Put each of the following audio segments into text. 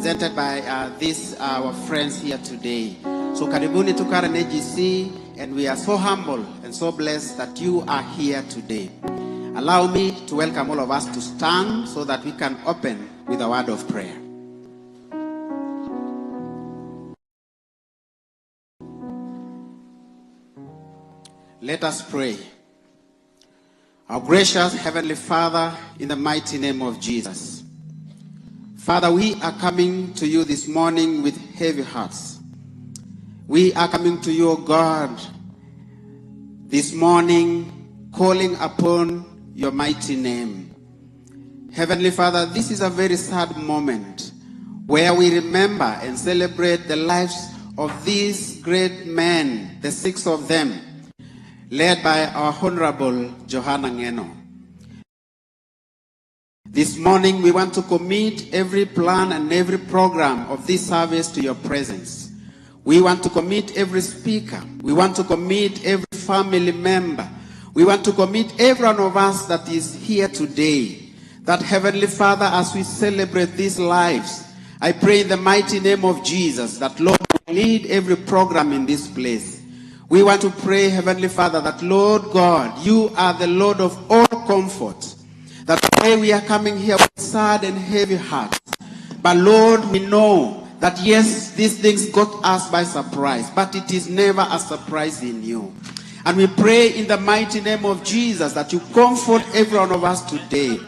represented by our friends here today. So karibuni to Karen AGC, and we are so humble and so blessed that you are here today. Allow me to welcome all of us to stand so that we can open with a word of prayer. Let us pray. Our gracious Heavenly Father, in the mighty name of Jesus. Father, we are coming to you this morning with heavy hearts. We are coming to you, O God, this morning, calling upon your mighty name. Heavenly Father, this is a very sad moment where we remember and celebrate the lives of these great men, the 6 of them, led by our Honorable Johana Ngeno. This morning, we want to commit every plan and every program of this service to your presence. We want to commit every speaker. We want to commit every family member. We want to commit every one of us that is here today. That Heavenly Father, as we celebrate these lives, I pray in the mighty name of Jesus that Lord will lead every program in this place. We want to pray, Heavenly Father, that Lord God, you are the Lord of all comfort. That today we are coming here with sad and heavy hearts. But Lord, we know that yes, these things got us by surprise, but it is never a surprise in you. And we pray in the mighty name of Jesus that you comfort every one of us today.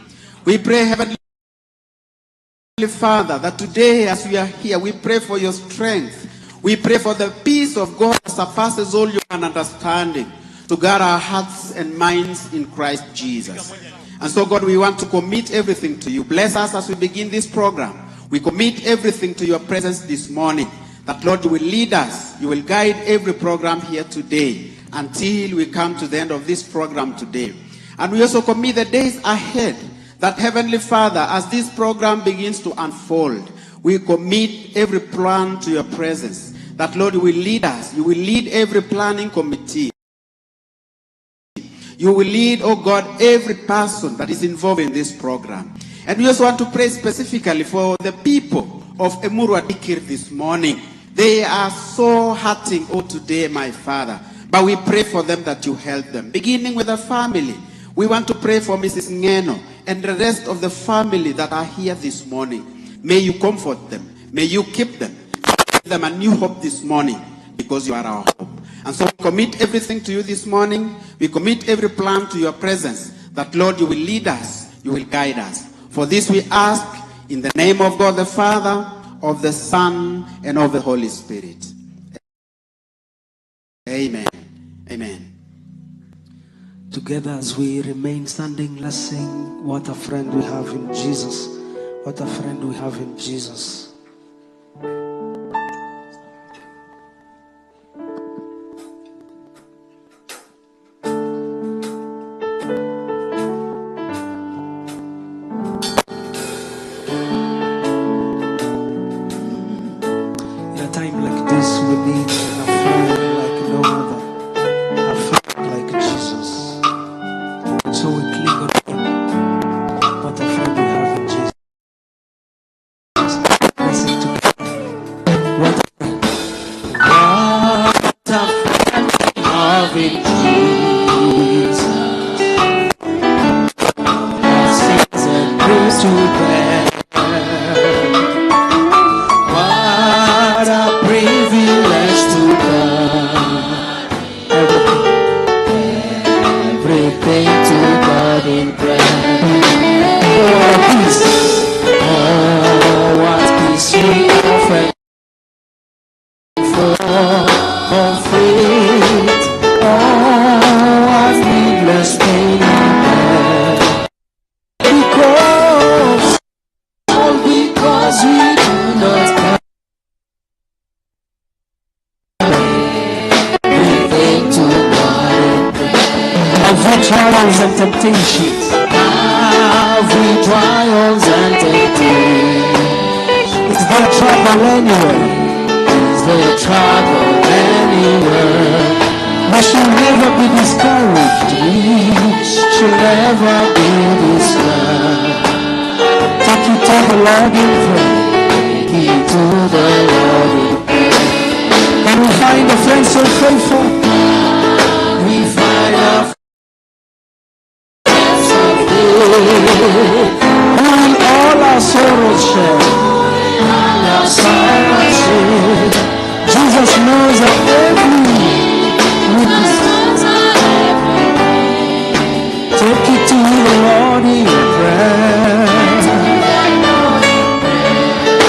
We pray, Heavenly Father, that today as we are here, we pray for your strength. We pray for the peace of God that surpasses all human understanding to guard our hearts and minds in Christ Jesus. And so, God, we want to commit everything to you. Bless us as we begin this program. We commit everything to your presence this morning. That, Lord, you will lead us. You will guide every program here today until we come to the end of this program today. And we also commit the days ahead. That, Heavenly Father, as this program begins to unfold, we commit every plan to your presence. That, Lord, you will lead us. You will lead every planning committee. You will lead, oh God, every person that is involved in this program. And we also want to pray specifically for the people of Emurua Dikir this morning. They are so hurting, oh, today, my Father. But we pray for them that you help them. Beginning with the family, we want to pray for Mrs. Ngeno and the rest of the family that are here this morning. May you comfort them. May you keep them. Give them a new hope this morning because you are our hope. And so we commit everything to you this morning. We commit every plan to your presence. That, Lord, you will lead us. You will guide us. For this we ask in the name of God the Father, of the Son, and of the Holy Spirit. Amen. Amen. Together as we remain standing, let's sing What a Friend We Have in Jesus. What a friend we have in Jesus. In a time like this, we need a friend like no other. A friend like Jesus. So we cling on him. What a friend we have in Jesus. Listen to me. What a friend. What a friend we have in Jesus. Our sins and grace to bear. What a privilege to God. Everything to God in prayer. Oh, peace. Oh, what peace we offer for faith. Oh, what needless pain there. Because, all because we do not care. Everything to God in prayer. Every trials and temptations. Every trials and temptations. Is there trouble anywhere? Is there trouble anywhere? We should never be discouraged. We should never be discouraged. Take it to the Lord in prayer. He knows our every weakness. Take it to the Lord in prayer.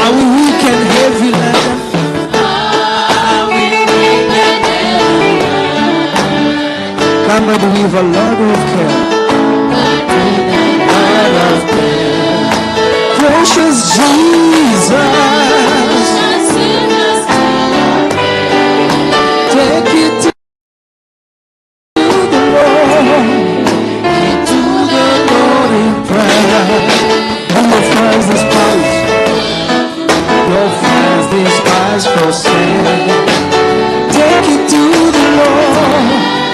Are we weak and heavy laden? Come and with a lot of care. Precious Jesus, take it to the Lord, in prayer. And your friends despise, for sin. Take it to the Lord,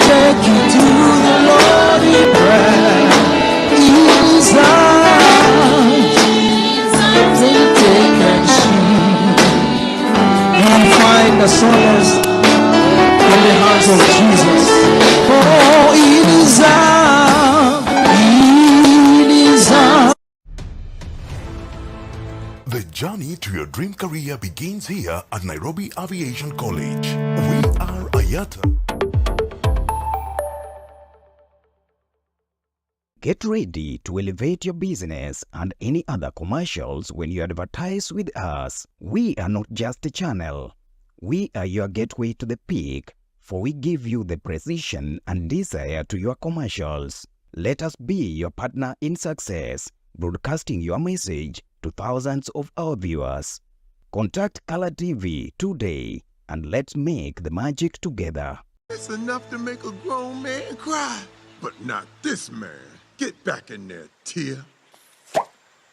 take it to the Lord in prayer. He's find the solace in the hands of Jesus. Oh, it is The journey to your dream career begins here at Nairobi Aviation College. We are Ayata. Get ready to elevate your business and any other commercials when you advertise with us. We are not just a channel. We are your gateway to the peak, for we give you the precision and desire to your commercials. Let us be your partner in success, broadcasting your message to thousands of our viewers. Contact Color TV today and let's make the magic together. It's enough to make a grown man cry, but not this man. Get back in there, Tia.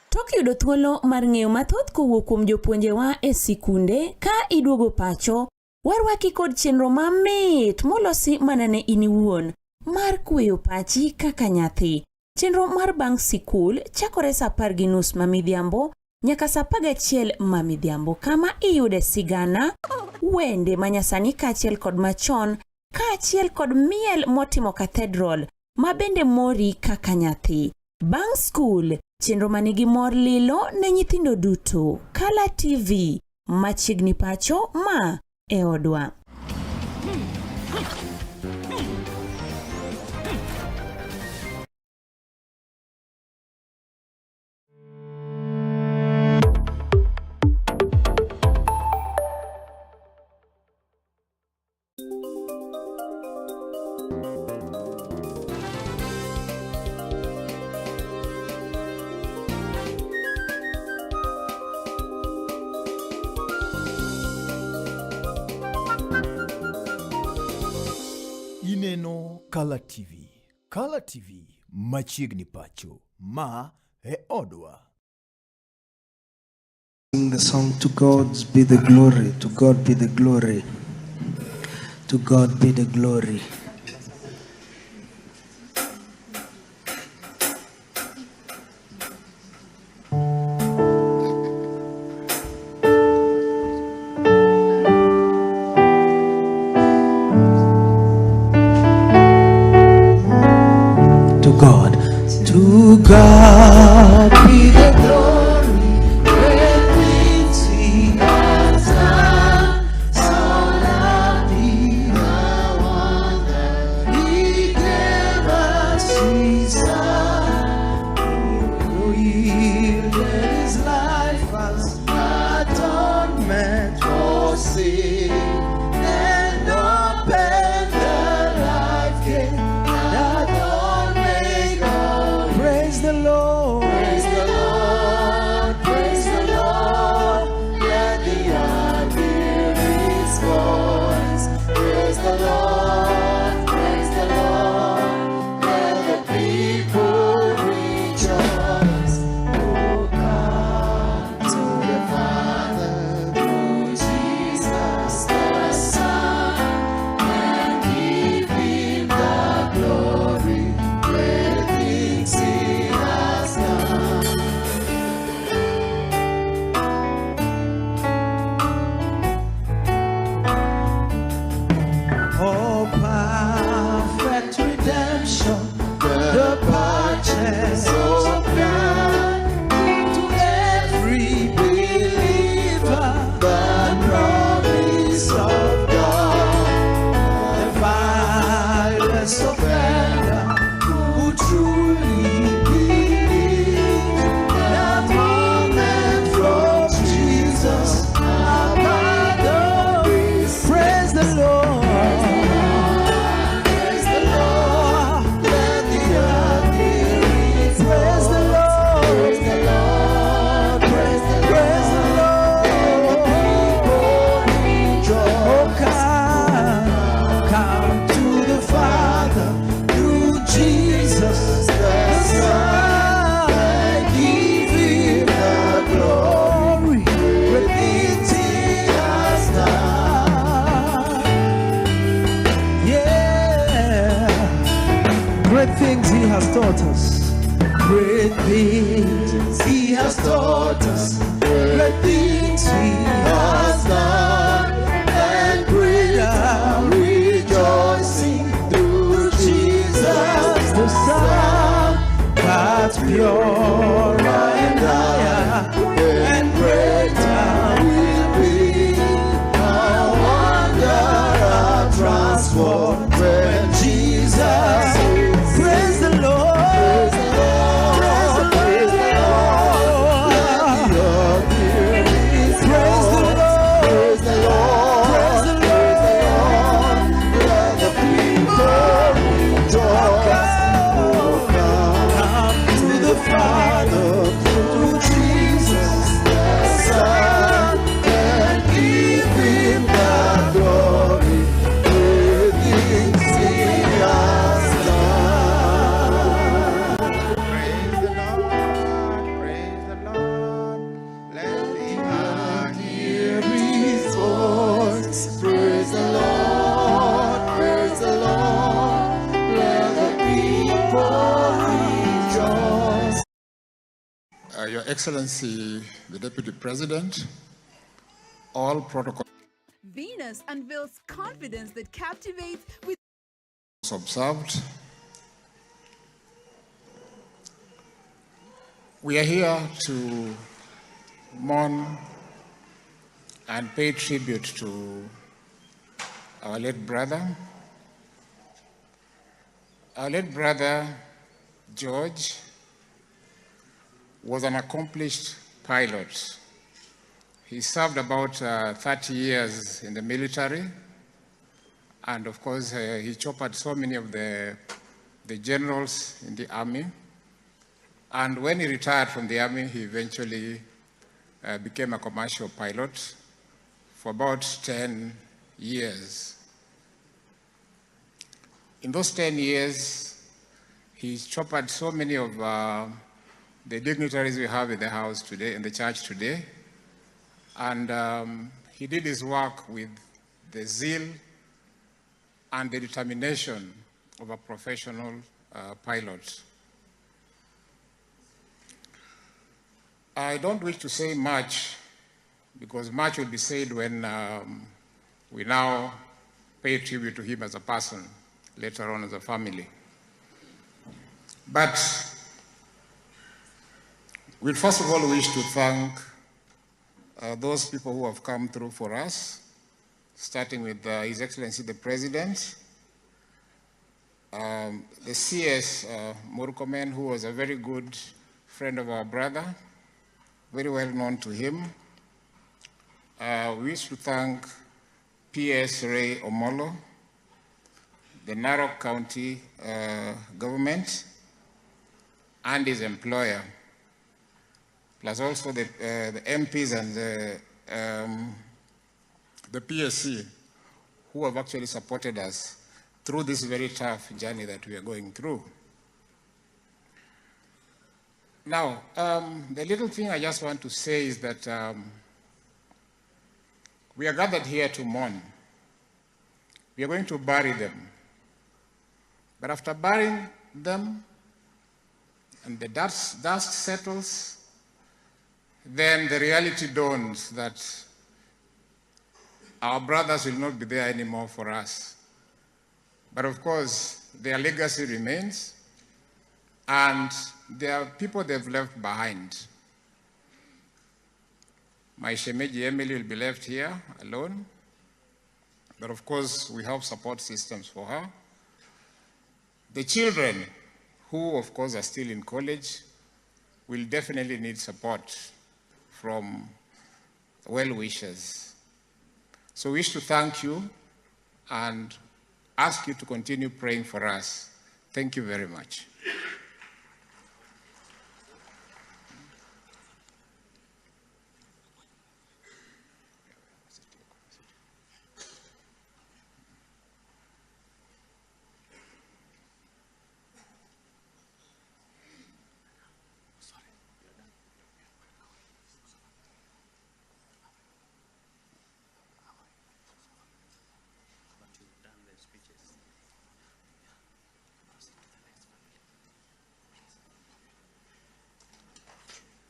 Tok yudo thuolo mar ng'eyo mathoth kowuok kuom jopuonjewa e sikunde, ka iduogo pacho, warwaki kod chenro mamit molosi mana ne in iwuon mar kweyo pachi kaka nyathi. Chenro mar bang' sikul chakore sa 10:30 mamidhiambo nyaka sa 11 mamidhiambo, kama iyude sigana, wende manyasani kaachiel kod machon, kaachiel kod miel motimo cathedral ma bende mori kaka nyathi. Bang' skul, chenro manigi mor lilo ne nyithindo duto. Color TV, machiegni pacho ma e odwa. Ngeno Color TV. Color TV, machiegni pacho ma e odwa. Sing the song, to God be the glory, to God be the glory, to God be the glory. To God be the glory when we see our Son, so lovely, the one that He gave us His Son, who yielded His life as atonement for sin, and opened the life gate that all may go. Praise the Lord, praise the Lord, praise the Lord. Let the earth hear His voice. Praise the Lord, praise the Lord. Let the people rejoice. Oh, come to the Father through Jesus the has taught us. Great things He has taught us. Great things He has done. And great are rejoicing through Jesus the Son. That's pure and higher, and greater will be our wonder, our transport when Jesus. Praise the Lord, praise the Lord, praise the Lord. Let the earth hear His praise the Lord, praise the Lord, praise the Lord. Let the people rejoice. Come to the Father through Jesus the Son, and give Him the glory. Great things He has done. Praise the Lord, praise the Lord. Let the earth Hear His voice. Praise the Lord, praise the Lord. Let the people rejoice. Your Excellency, the Deputy President, all protocols Venus unveils confidence that captivates with observed. We are here to mourn and pay tribute to our late brother. Our late brother, George, was an accomplished pilot. He served about 30 years in the military, and of course he choppered so many of the generals in the army. And when he retired from the army, he eventually became a commercial pilot for about 10 years. In those 10 years, he choppered so many of the dignitaries we have in the house today, in the church today. And he did his work with the zeal and the determination of a professional pilot. I don't wish to say much, because much will be said when we now pay tribute to him as a person, later on as a family. But we first of all wish to thank those people who have come through for us, starting with His Excellency the President, the CS Murkomen, who was a very good friend of our brother, very well known to him. We wish to thank PS Ray Omolo, the Narok County government, and his employer, plus also the MPs and the PSC, who have actually supported us through this very tough journey that we are going through. Now, the little thing I just want to say is that we are gathered here to mourn. We are going to bury them. But after burying them, and the dust settles, then the reality dawns that our brothers will not be there anymore for us. But of course, their legacy remains, and there are people they've left behind. My Shemeji Emily will be left here alone, but of course, we have support systems for her. The children, who of course are still in college, will definitely need support from well-wishers. So we wish to thank you and ask you to continue praying for us. Thank you very much.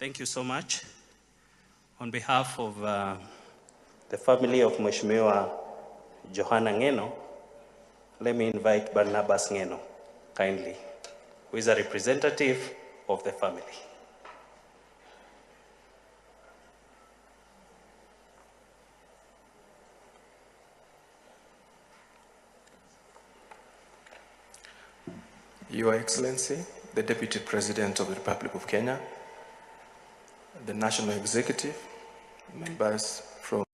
Thank you so much. On behalf of the family of Mheshimiwa Johana Ngeno, let me invite Barnabas Ngeno, kindly, who is a representative of the family. Your Excellency, the Deputy President of the Republic of Kenya, the National Executive, members from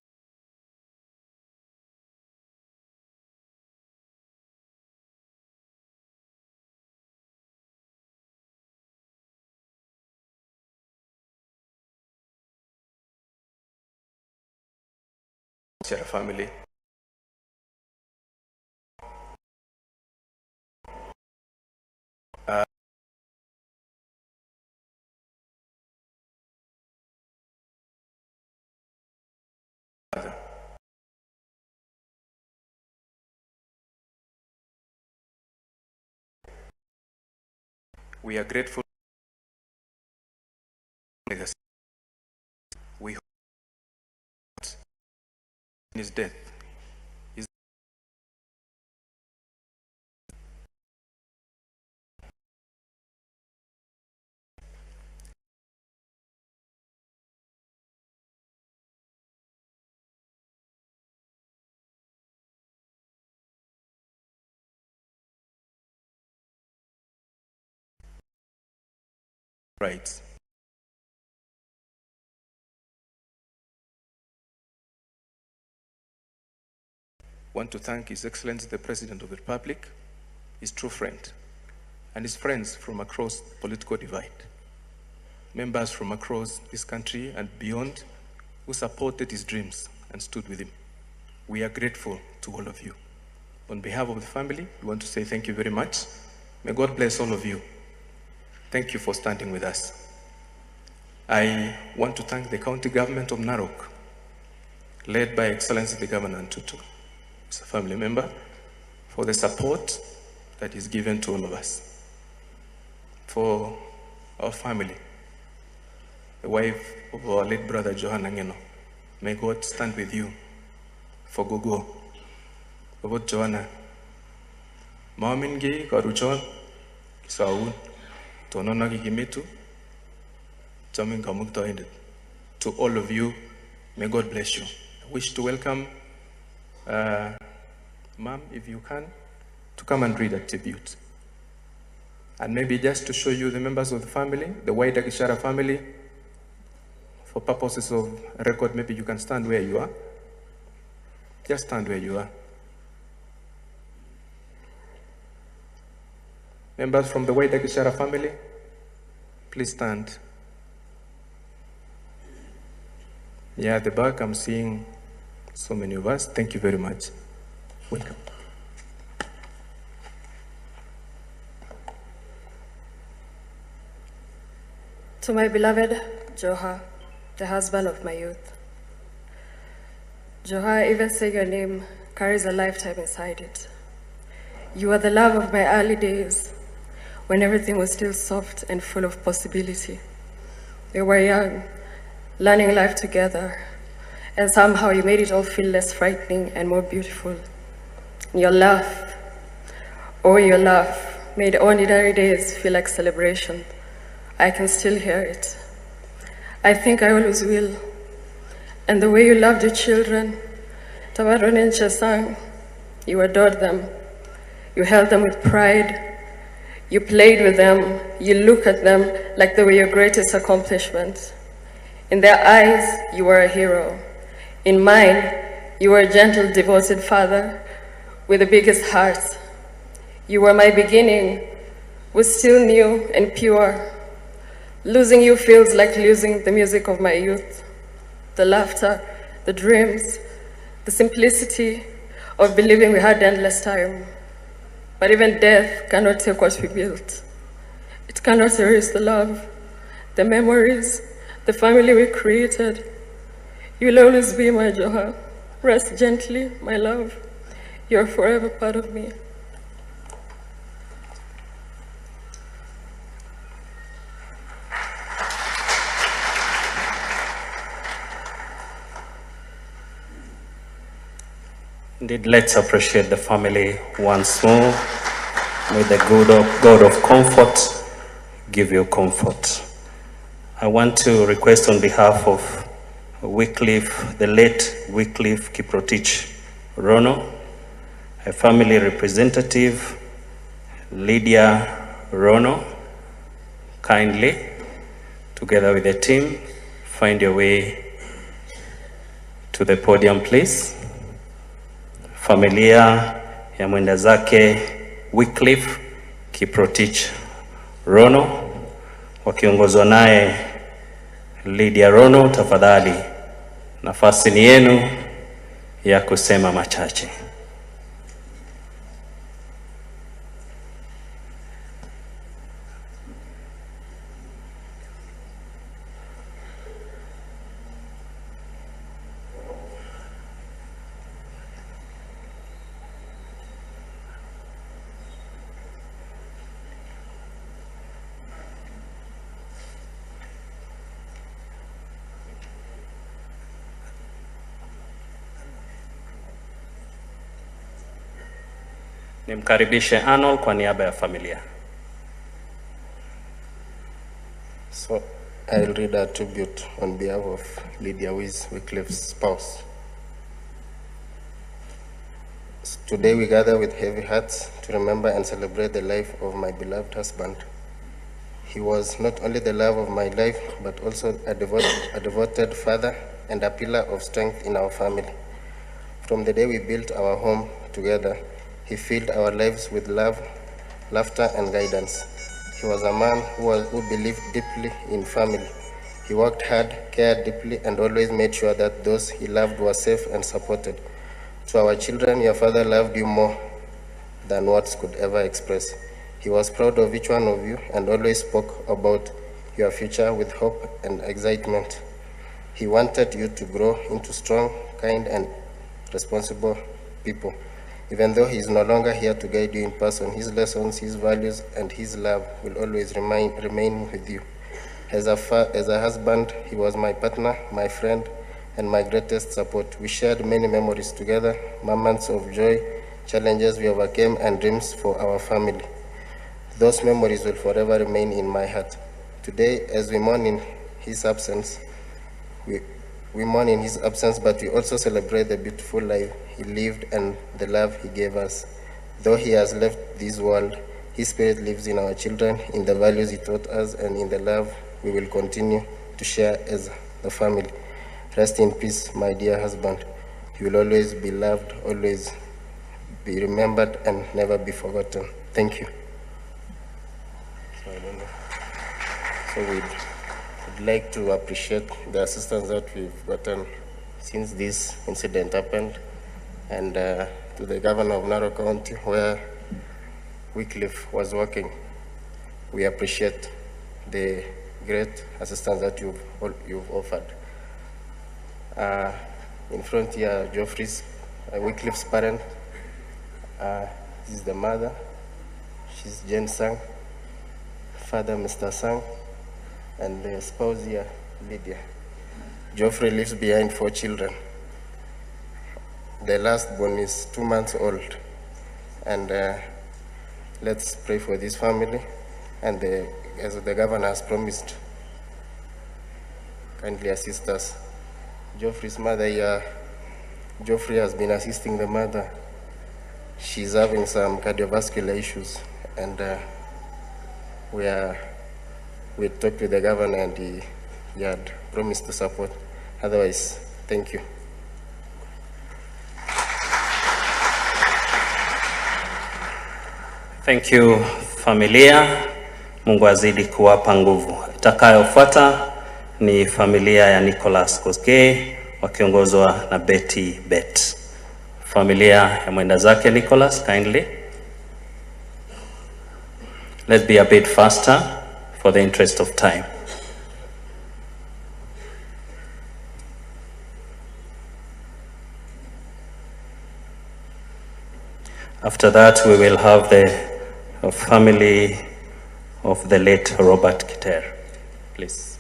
the family, we are grateful for legacy. We hope in his death is rights. Want to thank His Excellency the President of the Republic, his true friend, and his friends from across the political divide, members from across this country and beyond who supported his dreams and stood with him. We are grateful to all of you. On behalf of the family, we want to say thank you very much. May God bless all of you. Thank you for standing with us. I want to thank the county government of Narok, led by Excellency the Governor Ntutu, as a family member, for the support that is given to all of us. For our family, the wife of our late brother Johana Ngeno, may God stand with you. For Gogo, about Johana, Mamingi, Karuchon, Saun, Tononagi Gimitu, Jamin Kamukta ended. To all of you, may God bless you. I wish to welcome Ma'am, if you can, to come and read a tribute. And maybe just to show you the members of the family, the wider Gishara family, for purposes of record, maybe you can stand where you are. Just stand where you are. Members from the wider Gishara family, please stand. Yeah, at the back, I'm seeing so many of us. Thank you very much. Welcome. To my beloved Joha, the husband of my youth. Joha, even saying your name carries a lifetime inside it. You are the love of my early days, when everything was still soft and full of possibility. We were young, learning life together, and somehow you made it all feel less frightening and more beautiful. Your laugh, oh your laugh, made ordinary days feel like celebration. I can still hear it. I think I always will. And the way you loved your children, Tabaron and Chesang, you adored them. You held them with pride. You played with them. You look at them like they were your greatest accomplishment. In their eyes, you were a hero. In mine, you were a gentle, devoted father with the biggest heart. You were my beginning, was still new and pure. Losing you feels like losing the music of my youth, the laughter, the dreams, the simplicity of believing we had endless time. But even death cannot take what we built. It cannot erase the love, the memories, the family we created. You'll always be my Joha. Rest gently, my love. You're forever part of me. Indeed, let's appreciate the family once more. May the God of comfort give you comfort. I want to request on behalf of Wycliffe, the late Wycliffe Kiprotich Rono, a family representative, Lydia Rono, kindly, together with the team, find your way to the podium, please. Familia ya mwenda zake Wycliffe Kiprotich Rono, wakiongozwa naye Lydia Rono, tafadhali nafasi ni yenu ya kusema machache. Nimkaribishe Arnold kwa niaba ya familia. So I'll read a tribute on behalf of Lydia Wycliffe's spouse. Today we gather with heavy hearts to remember and celebrate the life of my beloved husband. He was not only the love of my life, but also a devoted father and a pillar of strength in our family. From the day we built our home together, he filled our lives with love, laughter, and guidance. He was a man who believed deeply in family. He worked hard, cared deeply, and always made sure that those he loved were safe and supported. To our children, your father loved you more than words could ever express. He was proud of each one of you and always spoke about your future with hope and excitement. He wanted you to grow into strong, kind, and responsible people. Even though he is no longer here to guide you in person, his lessons, his values, and his love will always remain with you. As a husband, he was my partner, my friend, and my greatest support. We shared many memories together, moments of joy, challenges we overcame, and dreams for our family. Those memories will forever remain in my heart. Today, as we mourn in his absence, we mourn in his absence, but we also celebrate the beautiful life he lived and the love he gave us. Though he has left this world, his spirit lives in our children, in the values he taught us, and in the love we will continue to share as the family. Rest in peace, my dear husband. You will always be loved, always be remembered, and never be forgotten. Thank you. So we'd like to appreciate the assistance that we've gotten since this incident happened, and to the governor of Narok County, where Wycliffe was working. We appreciate the great assistance that you've offered. In front here, Geoffrey's, Wycliffe's parent. This is the mother. She's Jane Sang. Father, Mr. Sang. And the spouse here, Lydia. Geoffrey leaves behind 4 children. The last born is 2 months old. And let's pray for this family. And as the governor has promised, kindly assist us. Geoffrey's mother here, Geoffrey has been assisting the mother. She's having some cardiovascular issues. And we talked with the governor and he had promised to support. Otherwise, thank you. Thank you, familia. Mungu azidi kuwapa nguvu. Itakayofuata ni familia ya Nicholas Koske wakiongozwa na Betty Bet. Familia ya mwenda zake Nicholas, kindly. Let's be a bit faster for the interest of time. After that, we will have the family of the late Robert Kiter. Please.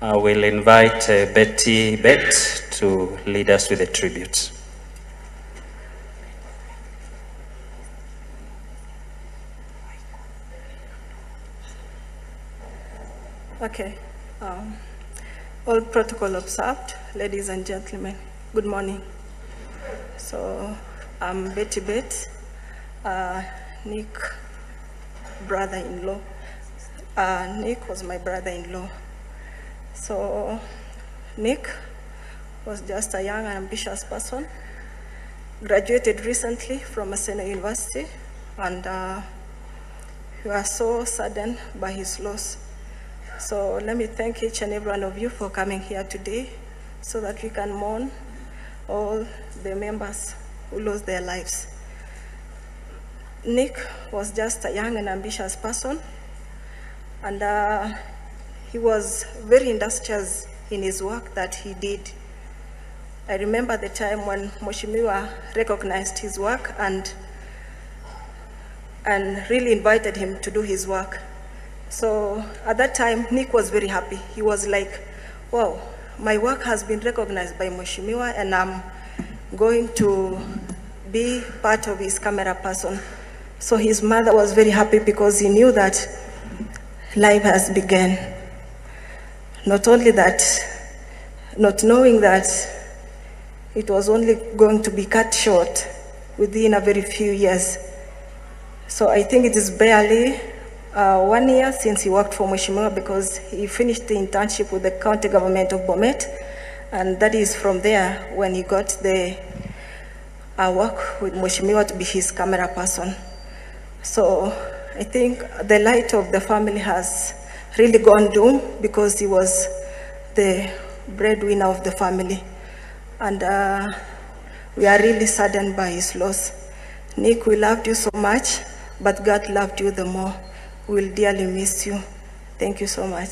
I will invite Betty Bet to lead us with a tribute. Okay. All protocol observed, ladies and gentlemen, good morning. So I'm Betty Bet, Nick brother-in-law. Nick was my brother-in-law. So Nick was just a young and ambitious person, graduated recently from Ngeno University, and we are so saddened by his loss. So let me thank each and every one of you for coming here today so that we can mourn all the members who lost their lives. Nick was just a young and ambitious person, and he was very industrious in his work that he did. I remember the time when Mheshimiwa recognized his work and really invited him to do his work. So at that time, Nick was very happy. He was like, wow, my work has been recognized by Mheshimiwa and I'm going to be part of his camera person. So his mother was very happy because he knew that life has begun. Not only that, not knowing that it was only going to be cut short within a very few years. So I think it is barely 1 year since he worked for Mheshimiwa, because he finished the internship with the county government of Bomet, and that is from there when he got the work with Mheshimiwa to be his camera person. So I think the light of the family has really gone dim because he was the breadwinner of the family, and we are really saddened by his loss. Nick, we loved you so much, but God loved you the more. We'll dearly miss you. Thank you so much.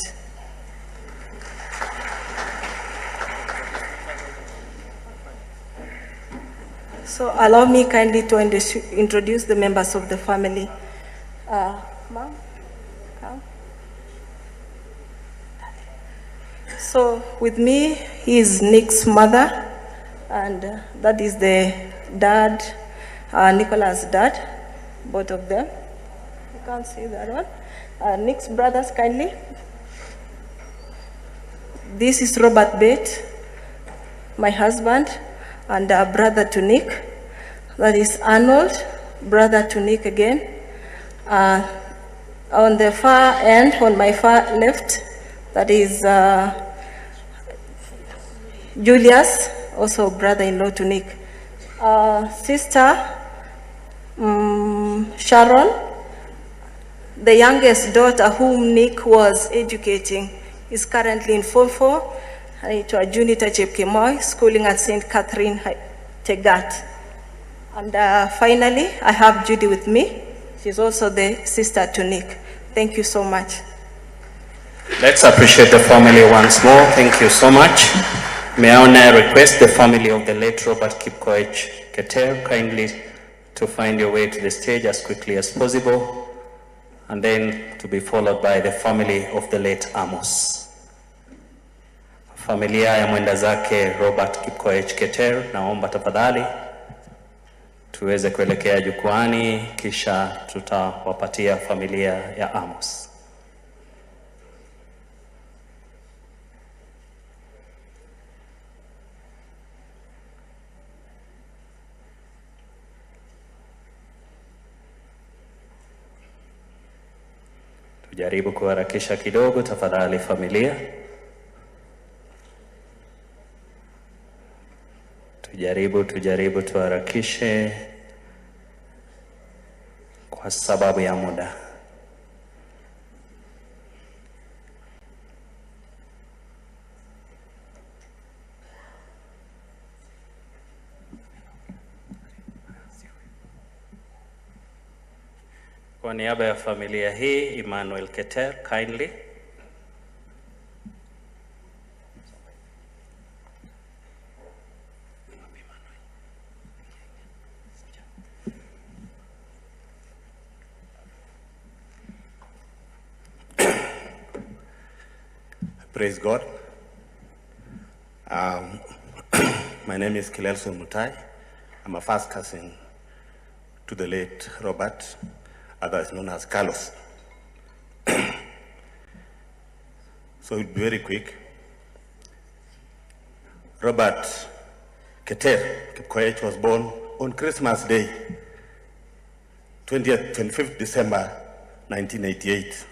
So allow me kindly to introduce the members of the family. Ma'am, come. So with me is Nick's mother, and that is the dad, Nicholas' dad, both of them. You can't see that one. Nick's brothers, kindly. This is Robert Bet, my husband, and a brother to Nick. That is Arnold, brother to Nick again. On the far end, on my far left, that is Julius, also brother-in-law to Nick. Sister Sharon, the youngest daughter whom Nick was educating, is currently in 4-4 to a junior Chepkemoi, schooling at St. Catherine Tegat. And finally, I have Judy with me. She's also the sister to Nick. Thank you so much. Let's appreciate the family once more. Thank you so much. May I now request the family of the late Robert Kipkoech Keter kindly to find your way to the stage as quickly as possible, and then to be followed by the family of the late Amos. Familia ya mwenda zake Robert Kipkoech Keter, naomba tafadhali tuweze kuelekea jukwani, kisha tutawapatia familia ya Amos. Tujaribu kuharakisha kidogo tafadhali familia. Tujaribu tuharakishe kwa sababu ya muda. Kwa niaba ya familia hii, Emmanuel Keter, kindly. Praise God. My name is Kilelso Mutai. I'm a first cousin to the late Robert, otherwise known as Carlos. So it'll be very quick. Robert Keter Kipkoech was born on Christmas Day, 25th December 1988,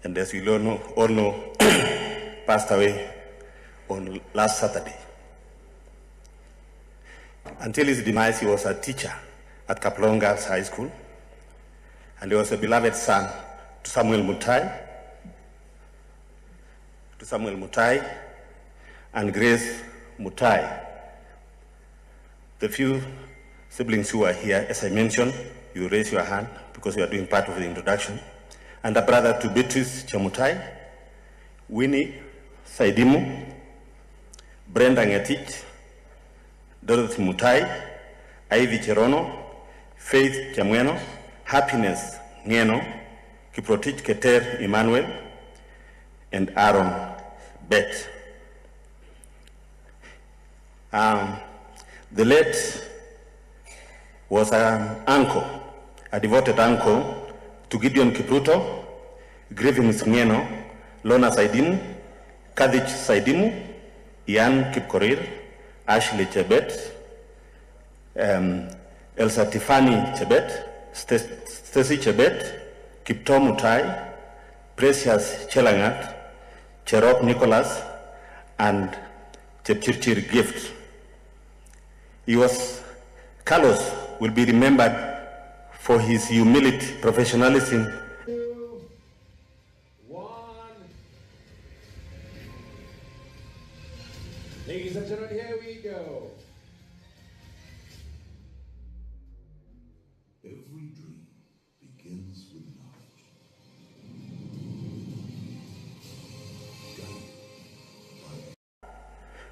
and as we all know, passed away on last Saturday. Until his demise, he was a teacher at Kaplong Girls High School, and he was a beloved son to Samuel Mutai and Grace Mutai. The few siblings who are here, as I mentioned, you raise your hand because you are doing part of the introduction, and a brother to Beatrice Chemutai, Winnie Saidimu, Brenda Ngetich, Dorothy Mutai, Ivy Cherono, Faith Chamweno, Happiness Ngeno, Kiprotich Keter Emmanuel, and Aaron Bet. The late was an uncle, a devoted uncle to Gideon Kipruto, Grievings Ngeno, Lona Saidimu, Kadich Saidimu, Ian Kipkorir, Ashley Chebet, Elsa Tiffany Chebet, Stacy Chebet, Kipto Mutai, Precious Chelangat, Cherop Nicholas, and Chepchirchir Gift. Carlos will be remembered for his humility, professionalism. Ladies and gentlemen, here we go. Every dream begins with knowledge.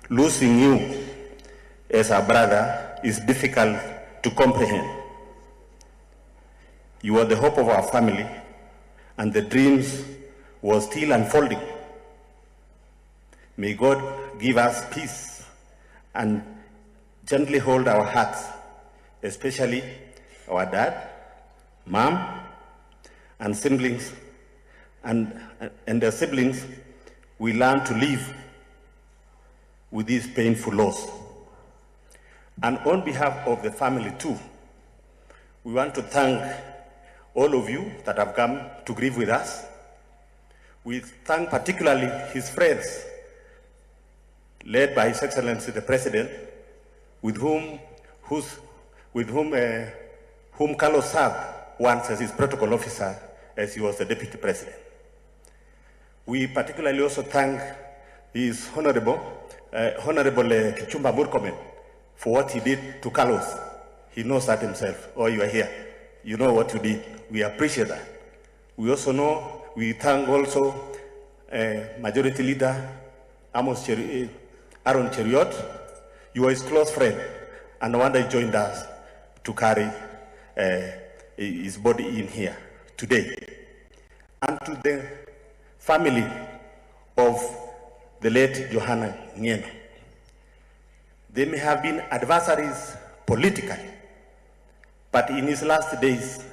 Losing you as a brother is difficult to comprehend. You are the hope of our family, and the dreams were still unfolding. May God give us peace and gently hold our hearts, especially our dad, mom, and siblings, and their siblings. We learn to live with this painful loss. And on behalf of the family too, we want to thank all of you that have come to grieve with us. We thank particularly his friends, led by His Excellency the President, whom Carlos served once as his protocol officer as he was the Deputy President. We particularly also thank his Honorable Kipchumba Murkomen for what he did to Carlos. He knows that himself. Oh, you are here. You know what you did. We appreciate that. We thank also Majority Leader Aaron Cheriot. You are his close friend, and no wonder he joined us to carry his body in here today. And to the family of the late Johana Ngeno. They may have been adversaries politically, but in his last days,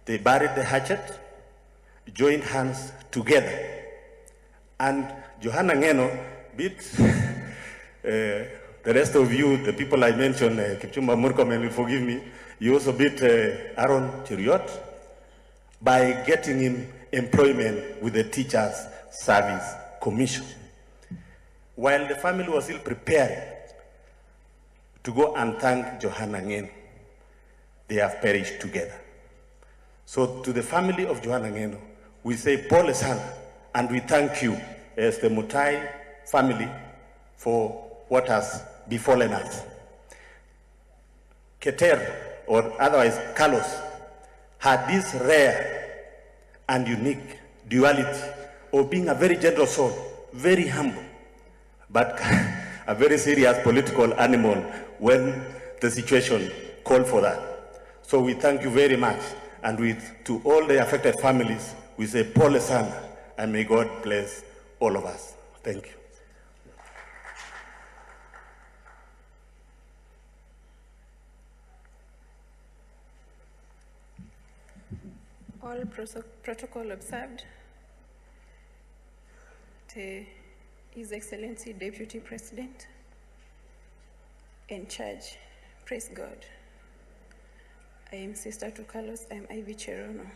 they buried the hatchet, joined hands together. And Johana Ngeno beat the rest of you, the people I mentioned, Kipchumba Murkomen will forgive me, you also beat Aaron Cheriot by getting him employment with the Teachers Service Commission. While the family was still preparing to go and thank Johana Ngeno, they have perished together. So to the family of Johana Ngeno, we say pole sana, and we thank you as the Mutai family for what has befallen us. Keter, or otherwise Carlos, had this rare and unique duality of being a very gentle soul, very humble, but a very serious political animal when the situation called for that. So we thank you very much, and to all the affected families, we say pole sana, and may God bless all of us. Thank you. All protocol observed. To His Excellency Deputy President in charge, praise God. I am Sister to Carlos, I am Ivy Cherono.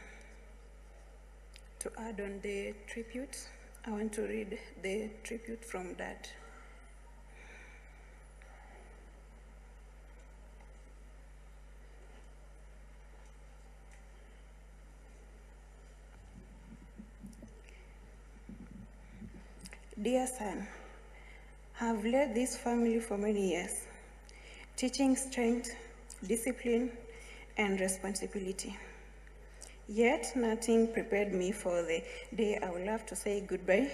To add on the tribute, I want to read the tribute from Dad. Dear son, I have led this family for many years, teaching strength, discipline, and responsibility. Yet nothing prepared me for the day I will have to say goodbye.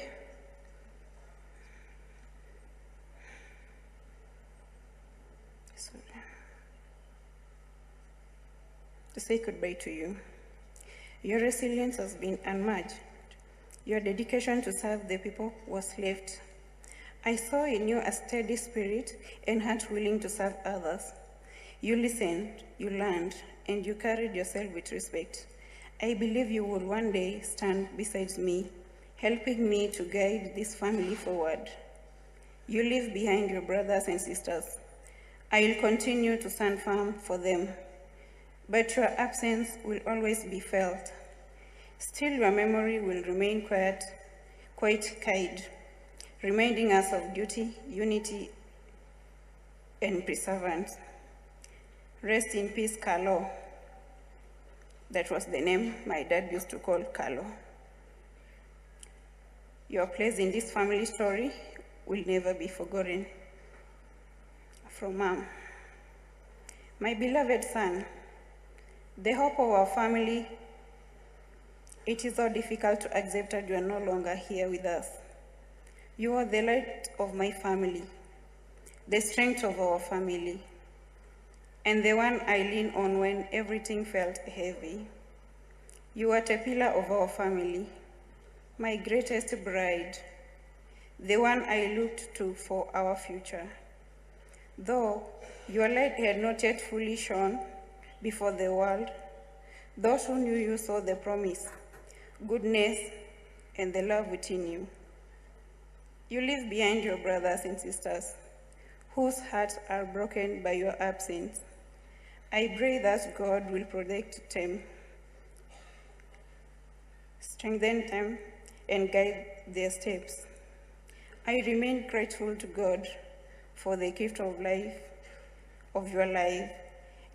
To say goodbye to you. Your resilience has been unmatched. Your dedication to serve the people was left. I saw in you a steady spirit and heart willing to serve others. You listened, you learned, and you carried yourself with respect. I believe you will one day stand beside me, helping me to guide this family forward. You leave behind your brothers and sisters. I will continue to stand firm for them, but your absence will always be felt. Still, your memory will remain quite kind, reminding us of duty, unity, and perseverance. Rest in peace, Carlo. That was the name my dad used to call Carlo. Your place in this family story will never be forgotten. From Mom. My beloved son, the hope of our family, it is so difficult to accept that you are no longer here with us. You are the light of my family, the strength of our family, and the one I lean on when everything felt heavy. You are the pillar of our family, my greatest bride, the one I looked to for our future. Though your light had not yet fully shone before the world, those who knew you saw the promise, goodness, and the love within you. You leave behind your brothers and sisters, whose hearts are broken by your absence. I pray that God will protect them, strengthen them, and guide their steps. I remain grateful to God for the gift of life, of your life,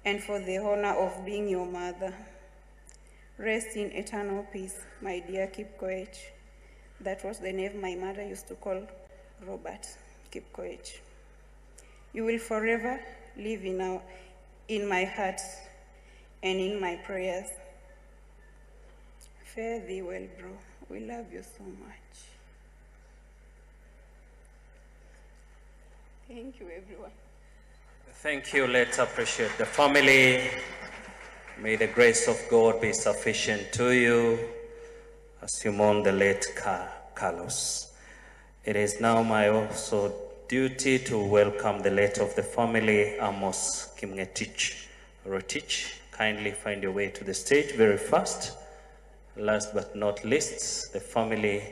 and for the honor of being your mother. Rest in eternal peace, my dear Kipkoech. That was the name my mother used to call Robert, Kipkoech. You will forever live in my heart and in my prayers. Fare thee well, bro. We love you so much. Thank you, everyone. Thank you. Let's appreciate the family. May the grace of God be sufficient to you as you mourn the late Carlos. It is now my also duty to welcome the late of the family, Amos Kimngetich Rotich. Kindly find your way to the stage very fast. Last but not least, the family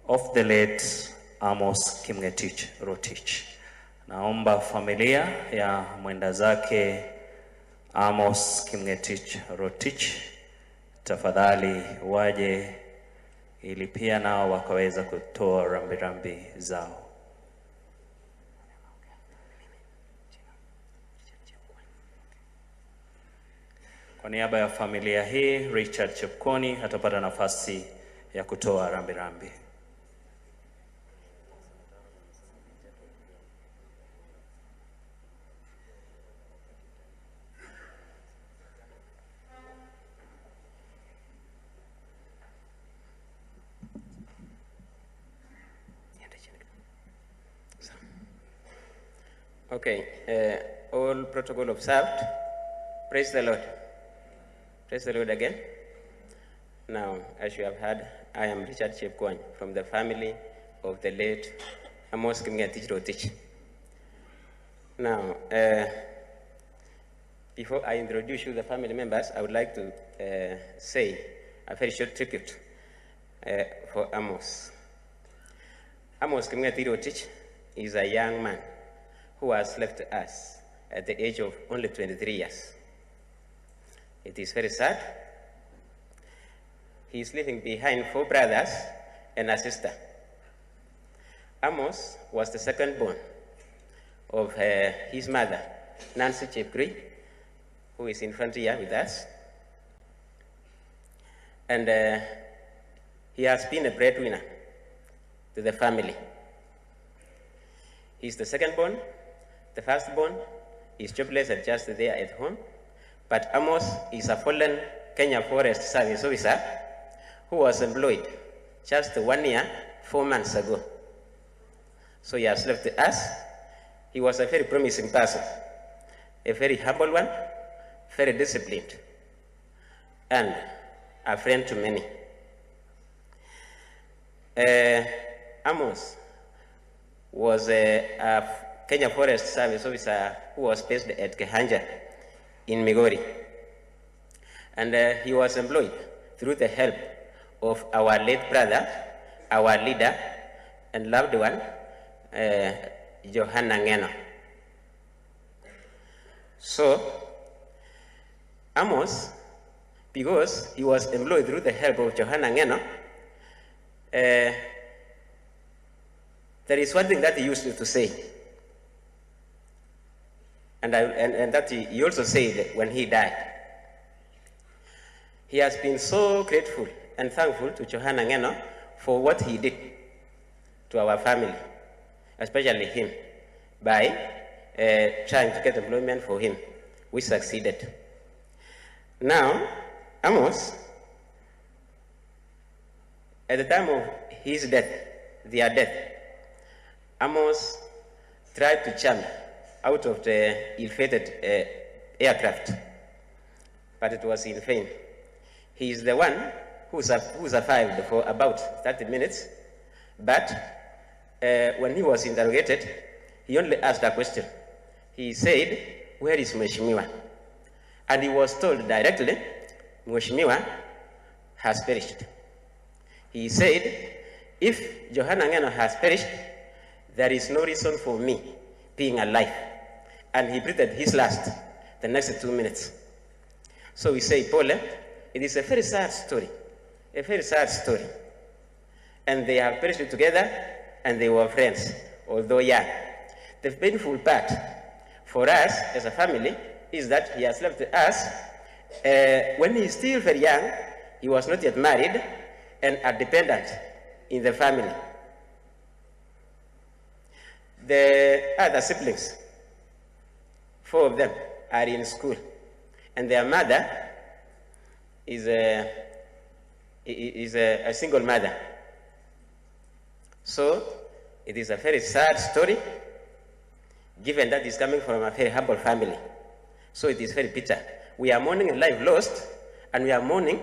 of the late Amos Kimngetich Rotich. Naomba familia ya mwenda zake Amos Kimngetich Rotich tafadhali waje ili pia nao wakaweza kutoa rambirambi zao. Kwa niaba ya familia hii, Richard Chepkoni atapata nafasi ya kutoa rambirambi. Okay, all protocol observed. Praise the Lord. Praise the Lord again. Now, as you have heard, I am Richard Chepkwony from the family of the late Amos Kimngetich Rotich. Now, before I introduce you the family members, I would like to say a very short tribute for Amos. Amos Kimgetich is a young man who has left us at the age of only 23 years. It is very sad. He is leaving behind 4 brothers and a sister. Amos was the second born of his mother, Nancy Chepkri, who is in front here with us. And he has been a breadwinner to the family. He's the second born. The first born is jobless and just there at home. But Amos is a fallen Kenya Forest Service officer who was employed just 1 year, 4 months ago. So he has left us. He was a very promising person, a very humble one, very disciplined, and a friend to many. Amos was a Kenya Forest Service officer who was based at Kehanja in Migori. And he was employed through the help of our late brother, our leader and loved one, Johana Ngeno. So, Amos, because he was employed through the help of Johana Ngeno, there is one thing that he used to say, and that he also said when he died. He has been so grateful and thankful to Johana Ngeno for what he did to our family, especially him, by trying to get employment for him. We succeeded. Now, Amos, at the time of his death, their death, Amos tried to jump out of the ill-fated aircraft, but it was in vain. He is the one who survived for about 30 minutes, but when he was interrogated, he only asked a question. He said, "Where is Mheshimiwa?" And he was told directly, "Mheshimiwa has perished." He said, "If Johana Ngeno has perished, there is no reason for me being alive." And he breathed his last the next 2 minutes. So we say, Paul, it is a very sad story, a very sad story. And they have perished together, and they were friends, although young. The painful part for us as a family is that he has left us when he is still very young. He was not yet married and a dependent in the family. The other siblings, 4 of them, are in school, and their mother is a single mother. So it is a very sad story, given that it's coming from a very humble family. So it is very bitter. We are mourning a life lost, and we are mourning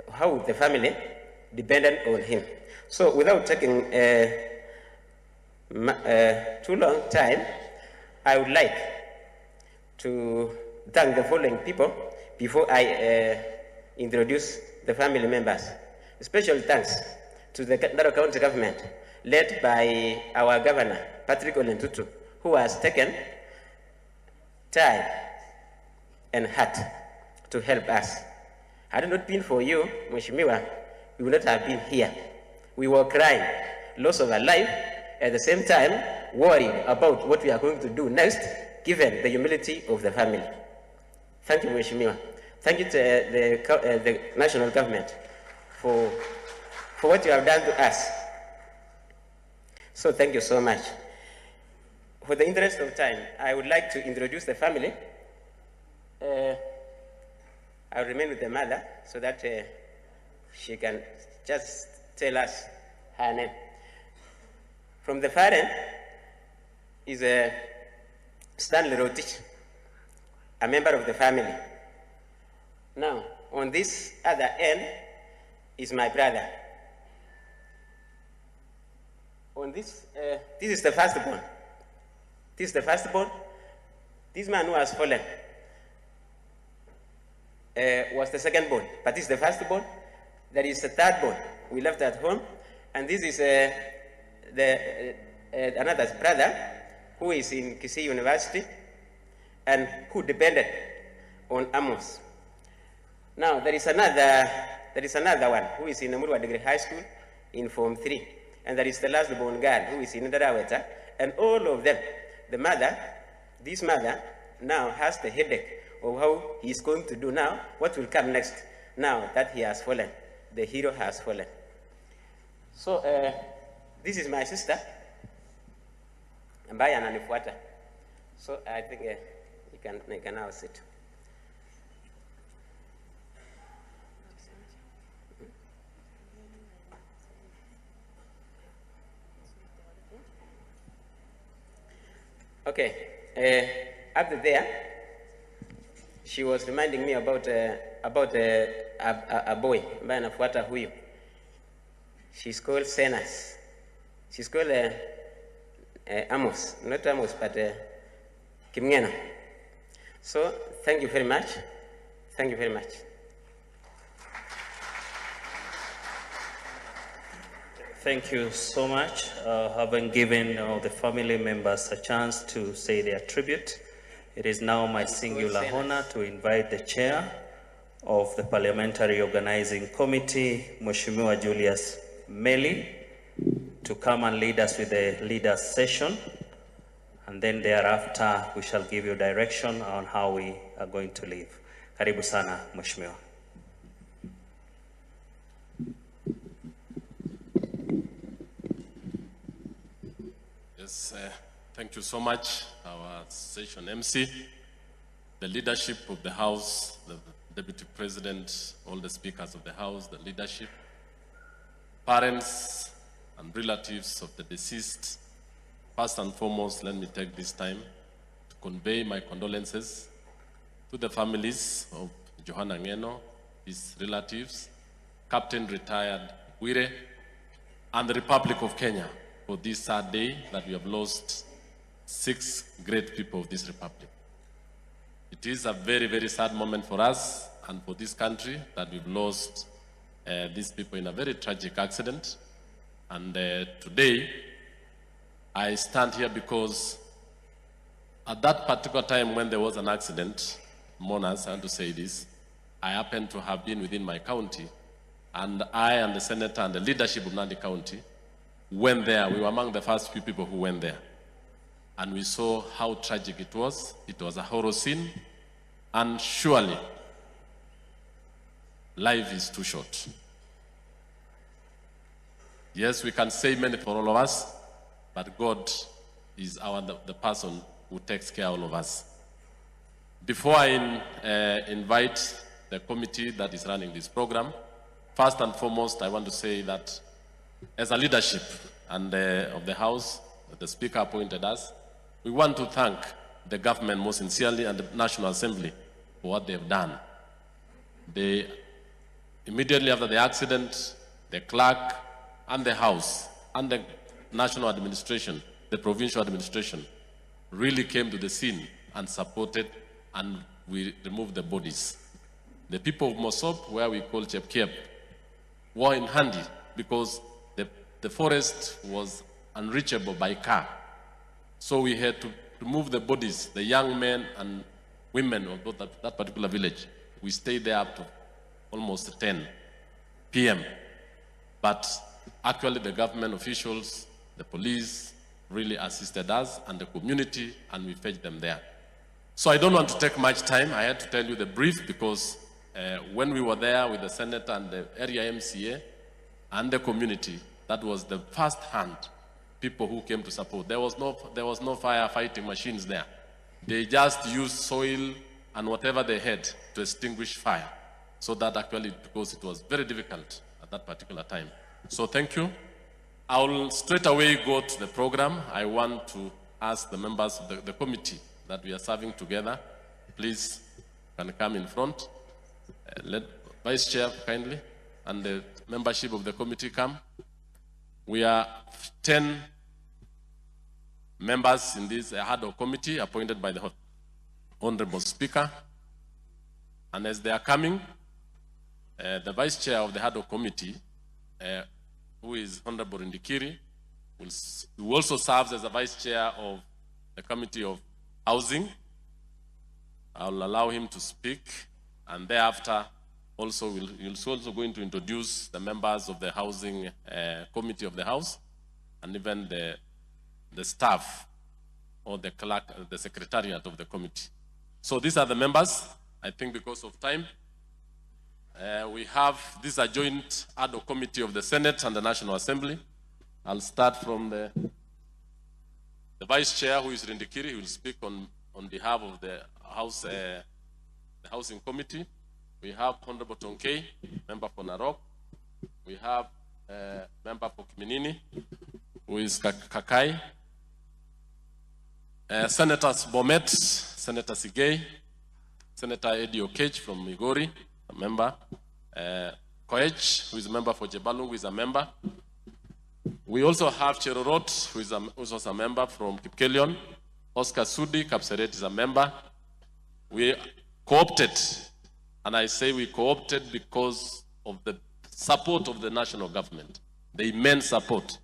how the family depended on him. So without taking too long time, I would like to thank the following people before I introduce the family members. Special thanks to the Ngeno County government, led by our governor, Patrick Olentutu, who has taken time and heart to help us. Had it not been for you, Mheshimiwa, we would not have been here. We were crying, loss of our life, at the same time worried about what we are going to do next, given the humility of the family. Thank you, Mheshimiwa. Thank you to the national government for what you have done to us. So thank you so much. For the interest of time, I would like to introduce the family. I'll remain with the mother so that she can just tell us her name. From the far end is Stanley Rotich, a member of the family. Now, on this other end is my brother. On this, this is the firstborn. This is the firstborn. This man who has fallen. was the second born, but this is the first born. There is a third born we left at home, and this is another brother who is in Kisii University and who depended on Amos. Now there is another one who is in Namurwa Degree High School in Form 3, and there is the last born girl who is in Ndaraweta, and all of them, this mother now has the headache of how he is going to do now, what will come next, now that he has fallen, the hero has fallen. So this is my sister, ambaye ananifuata. So I think you can now sit. Okay, after there, she was reminding me about a boy ambaye anafuata huyu. She's called Senas. She's called Amos, not Amos, but Ngeno. So thank you very much. Thank you very much. Thank you so much. Having given the family members a chance to say their tribute, it is now my singular honor to invite the chair of the Parliamentary Organizing Committee, Mheshimiwa Julius Meli, to come and lead us with the leaders session, and then thereafter we shall give you direction on how we are going to live. Karibu sana, Mheshimiwa. Yes, thank you so much, our session MC, the leadership of the House, the Deputy President, all the speakers of the House, the leadership, parents and relatives of the deceased. First and foremost, let me take this time to convey my condolences to the families of Johana Ngeno, his relatives, Captain Retired Wire, and the Republic of Kenya for this sad day that we have lost 6 great people of this republic. It is a very, very sad moment for us and for this country that we've lost these people in a very tragic accident. And today, I stand here because at that particular time when there was an accident, mourners, I want to say this, I happen to have been within my county, and I and the senator and the leadership of Nandi County went there. We were among the first few people who went there. And we saw how tragic it was. It was a horror scene. And surely, life is too short. Yes, we can say many for all of us, but God is the person who takes care of all of us. Before I invite the committee that is running this program, first and foremost, I want to say that as a leadership and of the House, the Speaker appointed us, we want to thank the government most sincerely and the National Assembly for what they've done. Immediately after the accident, the clerk and the House and the national administration, the provincial administration, really came to the scene and supported, and we removed the bodies. The people of Mosop, where we call Chepkiep, were in handy because the forest was unreachable by car. So we had to remove the bodies, the young men and women of that particular village. We stayed there up to almost 10 p.m. But actually the government officials, the police really assisted us and the community, and we fetched them there. So I don't want to take much time. I had to tell you the brief because when we were there with the senator and the area MCA and the community, that was the first hand people who came to support. There was no firefighting machines there. They just used soil and whatever they had to extinguish fire. So that actually, because it was very difficult at that particular time. So thank you. I will straight away go to the program. I want to ask the members of the committee that we are serving together, please can come in front. Let Vice Chair kindly and the membership of the committee come. We are 10 members in this ad hoc committee appointed by the Honorable Speaker. And as they are coming, the Vice Chair of the HADO Committee, who is Honorable Ndikiri, who also serves as the Vice Chair of the Committee of Housing. I'll allow him to speak, and thereafter also he'll also going to introduce the members of the Housing Committee of the House, and even the staff or the clerk, the secretariat of the committee. So these are the members. I think because of time, we have this a joint ad hoc committee of the Senate and the National Assembly. I'll start from the Vice Chair, who is Rindikiri. He will speak on behalf of the House, the Housing Committee. We have Honorable Tonkei, member for Narok. We have member for Kiminini, who is Kakai. Senators Bomet, Senator Sigei, Senator Eddie Okech from Migori, a member. Koech, who is a member for Jebalungu, who is a member. We also have Cherorot, who is also a member from Kipkelion. Oscar Sudi, Kapseret, is a member. We co-opted, and I say we co-opted because of the support of the national government, the immense support.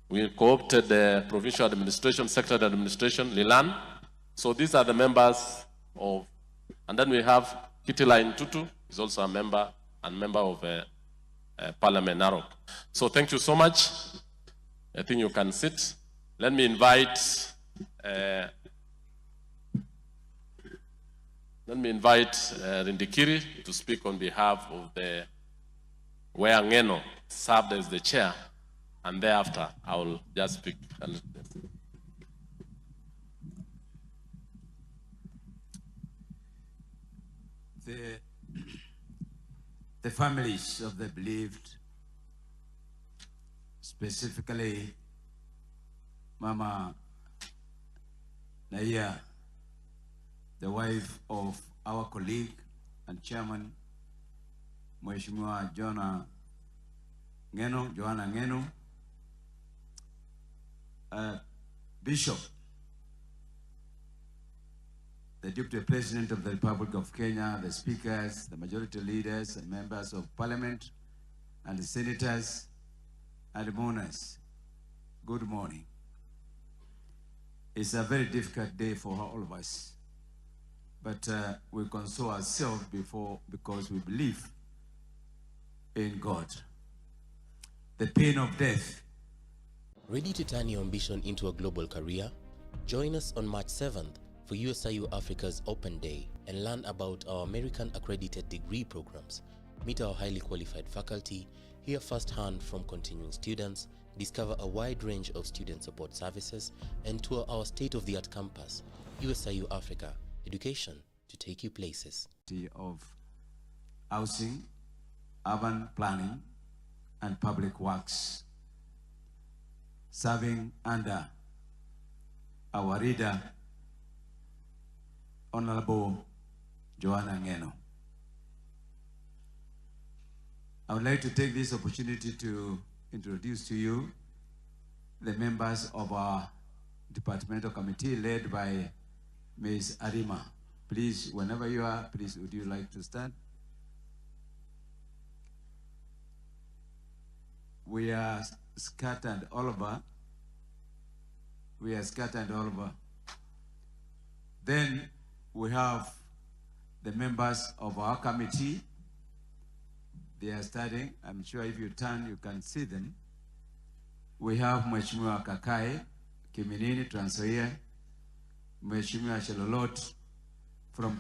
We co-opted the provincial administration, secretary administration, Lilan. So these are the members of, and then we have Kitila Tutu, is also a member and member of Parliament Narok. So thank you so much. I think you can sit. Let me invite Rindikiri to speak on behalf of where Ngeno served as the chair, and thereafter I will just speak a little bit. The families of the bereaved, specifically Mama Naya, the wife of our colleague and chairman, Mheshimiwa Johana Ngeno, Bishop, the Deputy President of the Republic of Kenya, the speakers, the majority leaders, and members of parliament, and the senators, and mourners, good morning. It's a very difficult day for all of us, but we console ourselves because we believe in God. The pain of death. Ready to turn your ambition into a global career? Join us on March 7th for USIU Africa's Open Day and learn about our American accredited degree programs. Meet our highly qualified faculty, hear firsthand from continuing students, discover a wide range of student support services, and tour our state-of-the-art campus. USIU Africa, education to take you places. Of housing, urban planning, and public works, serving under our leader, Honorable Johana Ngeno. I would like to take this opportunity to introduce to you the members of our departmental committee led by Ms. Arima. Please, whenever you are, please, would you like to stand? We are scattered all over. Then we have the members of our committee. They are studying. I'm sure if you turn, you can see them. We have Mheshimiwa Kakai, Kiminini, Trans Nzoia, Mheshimiwa Shelolot from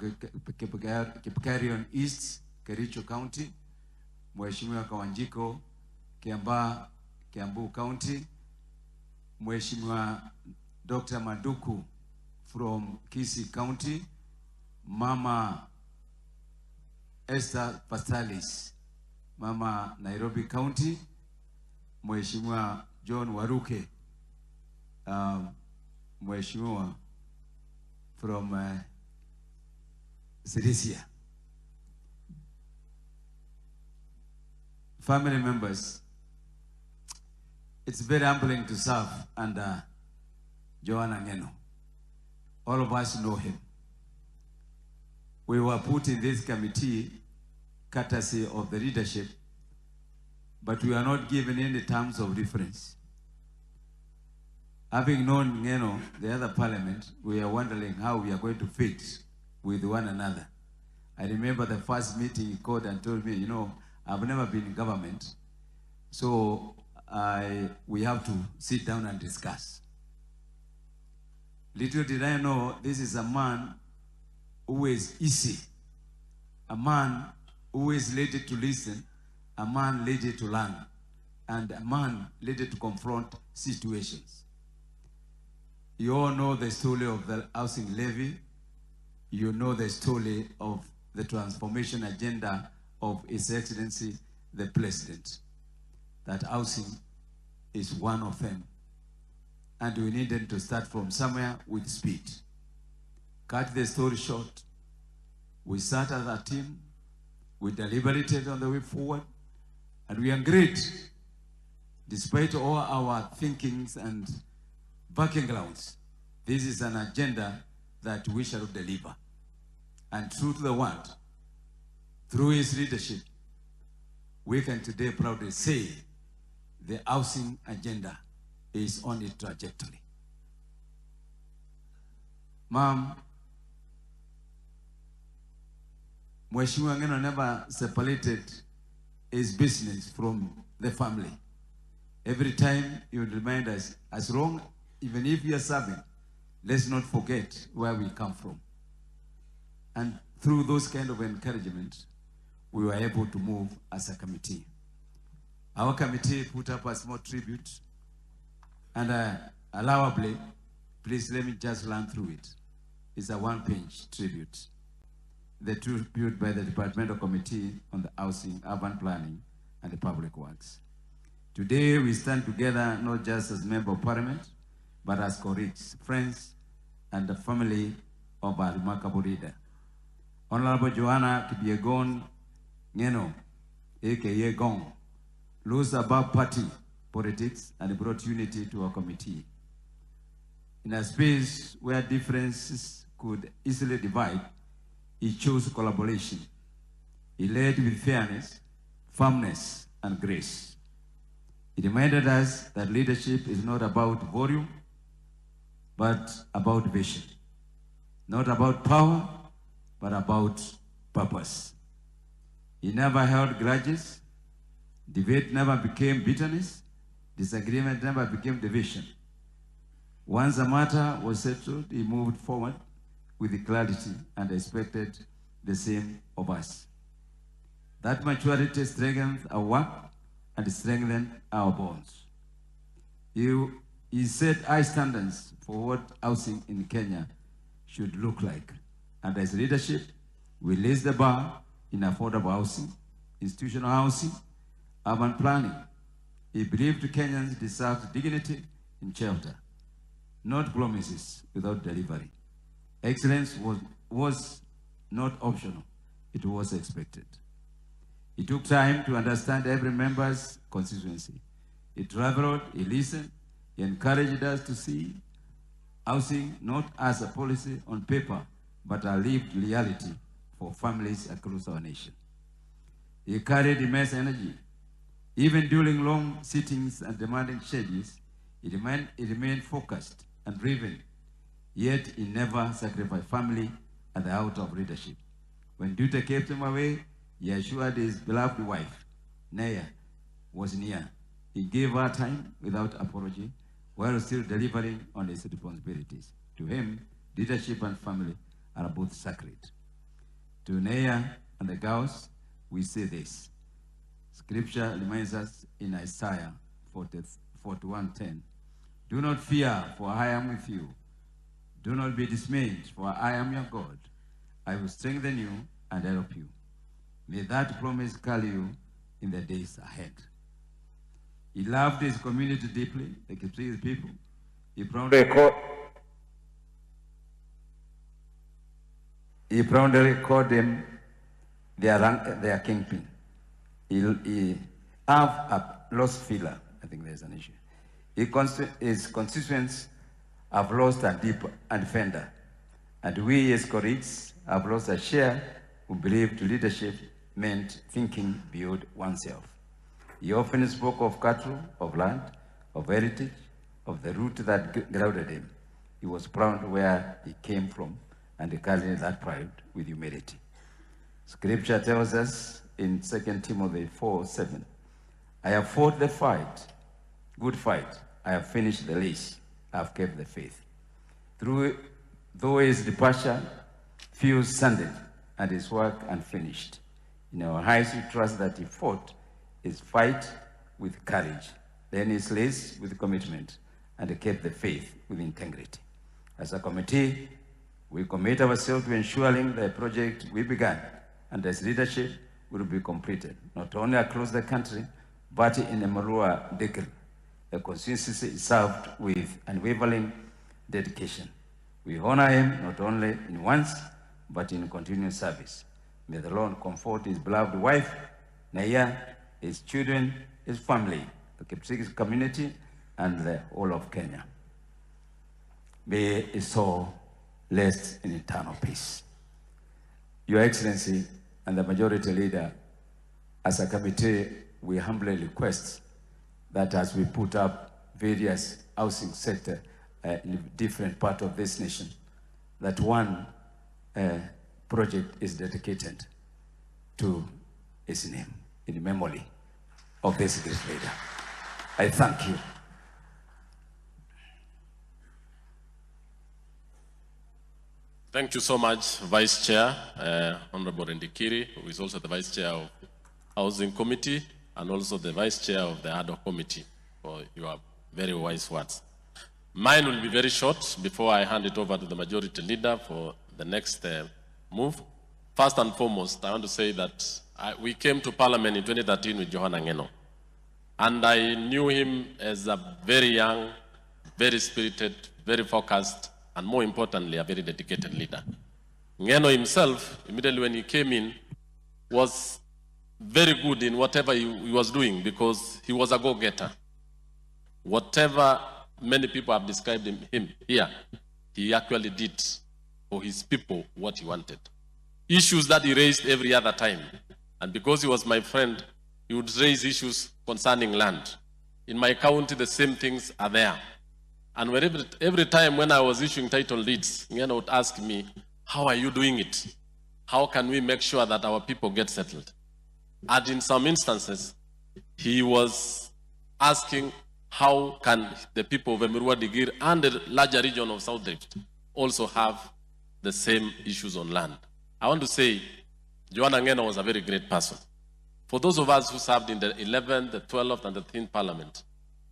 Kipkarion East, Kericho County, Mheshimiwa Kawanjiko, Kiambu County, Mheshimiwa Dr. Maduku from Kisii County, Mama Esther Pastalis, Mama Nairobi County, Mheshimiwa John Waruke, Mheshimiwa from Sirisia. Family members, it's very humbling to serve under Johana Ngeno. All of us know him. We were put in this committee courtesy of the leadership, but we are not given any terms of reference. Having known Ngeno, the other parliament, we are wondering how we are going to fit with one another. I remember the first meeting he called and told me, you know, I've never been in government, so we have to sit down and discuss. Little did I know, this is a man who is easy, a man who is ready to listen, a man ready to learn, and a man ready to confront situations. You all know the story of the housing levy. You know the story of the transformation agenda of His Excellency, the President. That housing is one of them. And we needed to start from somewhere with speed. Cut the story short. We sat as a team, we deliberated on the way forward, and we agreed, despite all our thinkings and backgrounds, this is an agenda that we shall deliver. And true to the word, through his leadership, we can today proudly say the housing agenda is on its trajectory. Ma'am, Mheshimiwa Ngeno never separated his business from the family. Every time he would remind us, as long, even if we are serving, let's not forget where we come from. And through those kind of encouragement, we were able to move as a committee. Our committee put up a small tribute, and allowably, please let me just run through it. It's a one-page tribute. The tribute by the Departmental Committee on the Housing, Urban Planning, and the Public Works. Today, we stand together not just as Member of Parliament, but as colleagues, friends, and the family of our remarkable leader. Honorable Johana Ngeno, aka Gong, rose above party politics and brought unity to our committee. In a space where differences could easily divide, he chose collaboration. He led with fairness, firmness, and grace. He reminded us that leadership is not about volume, but about vision. Not about power, but about purpose. He never held grudges. Debate never became bitterness. Disagreement never became division. Once a matter was settled, he moved forward with clarity and expected the same of us. That maturity strengthened our work and strengthened our bonds. He set high standards for what housing in Kenya should look like. And as leadership, we raised the bar in affordable housing, institutional housing, urban planning. He believed Kenyans deserved dignity in shelter, not promises without delivery. Excellence was not optional, it was expected. He took time to understand every member's constituency. He traveled, he listened, he encouraged us to see housing not as a policy on paper, but a lived reality for families across our nation. He carried immense energy. Even during long sittings and demanding schedules, he remained focused and driven, yet he never sacrificed family at the heart of leadership. When duty kept him away, he assured his beloved wife, Naya, was near. He gave her time without apology, while still delivering on his responsibilities. To him, leadership and family are both sacred. To Naya and the girls, we say this. Scripture reminds us in Isaiah 41:10, do not fear, for I am with you. Do not be dismayed, for I am your God. I will strengthen you and help you. May that promise carry you in the days ahead. He loved his community deeply, like his people. He proudly called them their kingpin. He have a lost filler. I think there's an issue. His constituents have lost a deep defender, And we as colleagues have lost a share who believed leadership meant thinking beyond oneself. He often spoke of cattle, of land, of heritage, of the root that grounded him. He was proud where he came from and carried that pride with humility. Scripture tells us in 2 Timothy 4:7, I have fought the fight, good fight. I have finished the race. I have kept the faith. Though his departure feels sudden and his work unfinished, in our eyes we trust that he fought his fight with courage, then his race with commitment, and kept the faith with integrity. As a committee, we commit ourselves to ensuring the project we began and as leadership will be completed, not only across the country, but in the Marua Dekil. The consistency is served with unwavering dedication. We honor him not only in once, but in continuous service. May the Lord comfort his beloved wife, Naya, his children, his family, the Kipsigis community, and the whole of Kenya. May his soul rest in eternal peace. Your Excellency and the Majority Leader, as a committee, we humbly request that as we put up various housing sector in different parts of this nation, that one project is dedicated to his name, in memory of this great leader. I thank you. Thank you so much, Vice Chair, Honorable Ndikiri, who is also the Vice Chair of Housing Committee and also the Vice Chair of the Ad hoc Committee, for your very wise words. Mine will be very short before I hand it over to the Majority Leader for the next move. First and foremost, I want to say that we came to Parliament in 2013 with Johana Ngeno. And I knew him as a very young, very spirited, very focused, and more importantly, a very dedicated leader. Ngeno himself, immediately when he came in, was very good in whatever he was doing because he was a go-getter. Whatever many people have described him here, he actually did for his people what he wanted. Issues that he raised every other time. And because he was my friend, he would raise issues concerning land. In my county, the same things are there. And every time when I was issuing title deeds, Ngeno would ask me, how are you doing it? How can we make sure that our people get settled? And in some instances, he was asking, how can the people of Emirua Digir and the larger region of South Rift also have the same issues on land? I want to say, Johana Ngeno was a very great person. For those of us who served in the 11th, the 12th, and the 13th Parliament,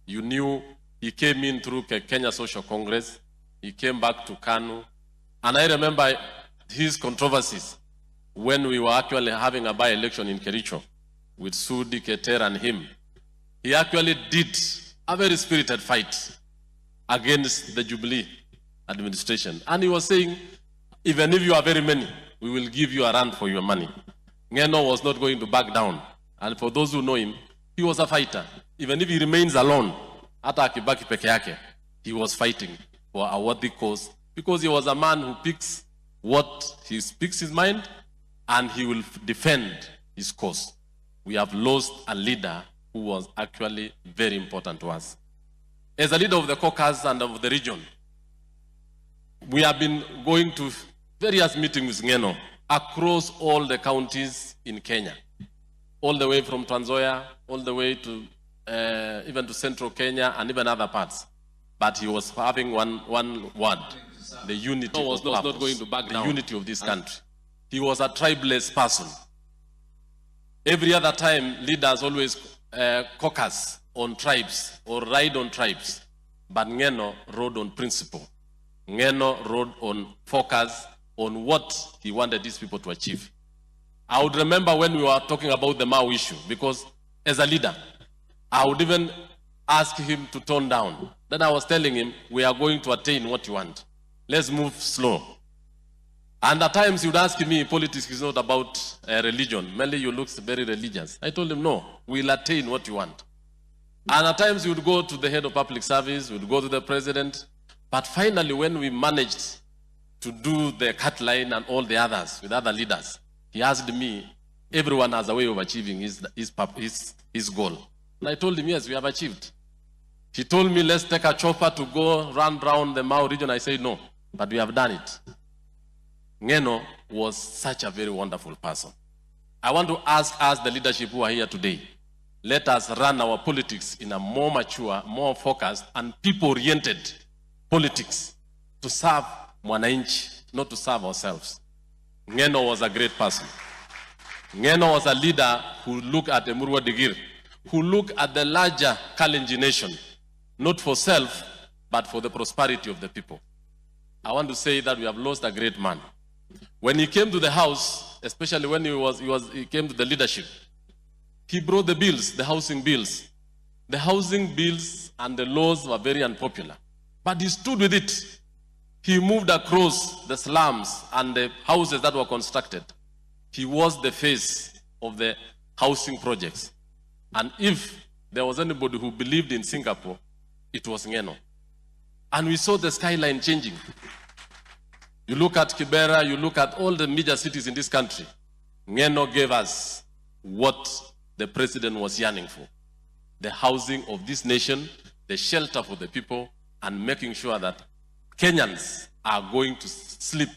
you knew he came in through Kenya Social Congress, he came back to Kanu, and I remember his controversies when we were actually having a by-election in Kericho with Sudi, Keter, and him. He actually did a very spirited fight against the Jubilee administration. And he was saying, even if you are very many, we will give you a run for your money. Ngeno was not going to back down. And for those who know him, he was a fighter. Even if he remains alone, hata akibaki peke yake, he was fighting for a worthy cause because he was a man who picks what he speaks his mind and he will defend his cause. We have lost a leader who was actually very important to us. As a leader of the caucus and of the region, we have been going to various meetings with Ngeno across all the counties in Kenya, all the way from Trans Nzoia, all the way to even to central Kenya and even other parts. But he was having one word, the unity. He was not going to back down. The unity of this country. He was a tribeless person. Every other time, leaders always caucus on tribes or ride on tribes. But Ngeno rode on principle. Ngeno rode on focus on what he wanted these people to achieve. I would remember when we were talking about the Mau issue, because as a leader, I would even ask him to tone down. Then I was telling him, we are going to attain what you want. Let's move slow. And at times he would ask me, politics is not about religion. Mainly you look very religious. I told him, no, we'll attain what you want. And at times he would go to the head of public service, we would go to the president. But finally, when we managed to do the cut line and all the others with other leaders, he asked me, everyone has a way of achieving his goal. And I told him, yes, we have achieved. He told me, let's take a chopper to go run around the Mau region. I said, no, but we have done it. Ngeno was such a very wonderful person. I want to ask us, the leadership who are here today, let us run our politics in a more mature, more focused, and people-oriented politics to serve Mwananchi, not to serve ourselves. Ngeno was a great person. Ngeno was a leader who looked at Emurua Dikirr, who looked at the larger Kalenjin nation, not for self, but for the prosperity of the people. I want to say that we have lost a great man. When he came to the house, especially when he came to the leadership, he brought the bills, the housing bills. The housing bills and the laws were very unpopular, but he stood with it. He moved across the slums and the houses that were constructed. He was the face of the housing projects. And if there was anybody who believed in Singapore, it was Ngeno. And we saw the skyline changing. You look at Kibera, you look at all the major cities in this country. Ngeno gave us what the president was yearning for. The housing of this nation, the shelter for the people, and making sure that Kenyans are going to sleep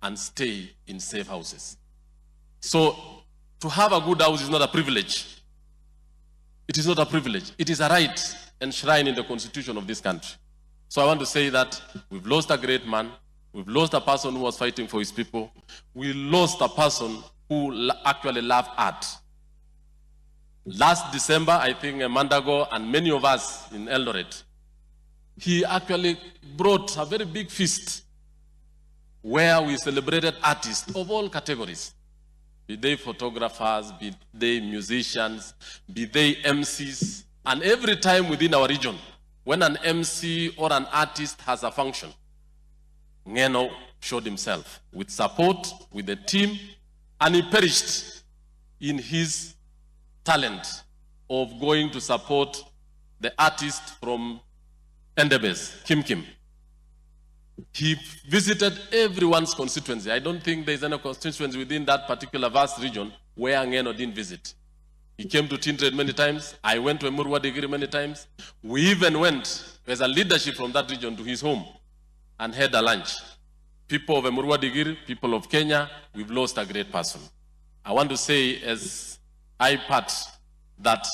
and stay in safe houses. So, to have a good house is not a privilege. It is not a privilege. It is a right enshrined in the constitution of this country. So I want to say that we've lost a great man. We've lost a person who was fighting for his people. We lost a person who actually loved art. Last December, I think Mandago and many of us in Eldoret, he actually brought a very big feast where we celebrated artists of all categories. Be they photographers, be they musicians, be they MCs. And every time within our region, when an MC or an artist has a function, Ngeno showed himself with support, with the team, and he perished in his talent of going to support the artist from Endebes, Kim. He visited everyone's constituency. I don't think there's any constituency within that particular vast region where Ngeno didn't visit. He came to Tindred many times. I went to Emurua Dikirr many times. We even went as a leadership from that region to his home and had a lunch. People of Emurua Dikirr, people of Kenya, we've lost a great person. I want to say, as I part, that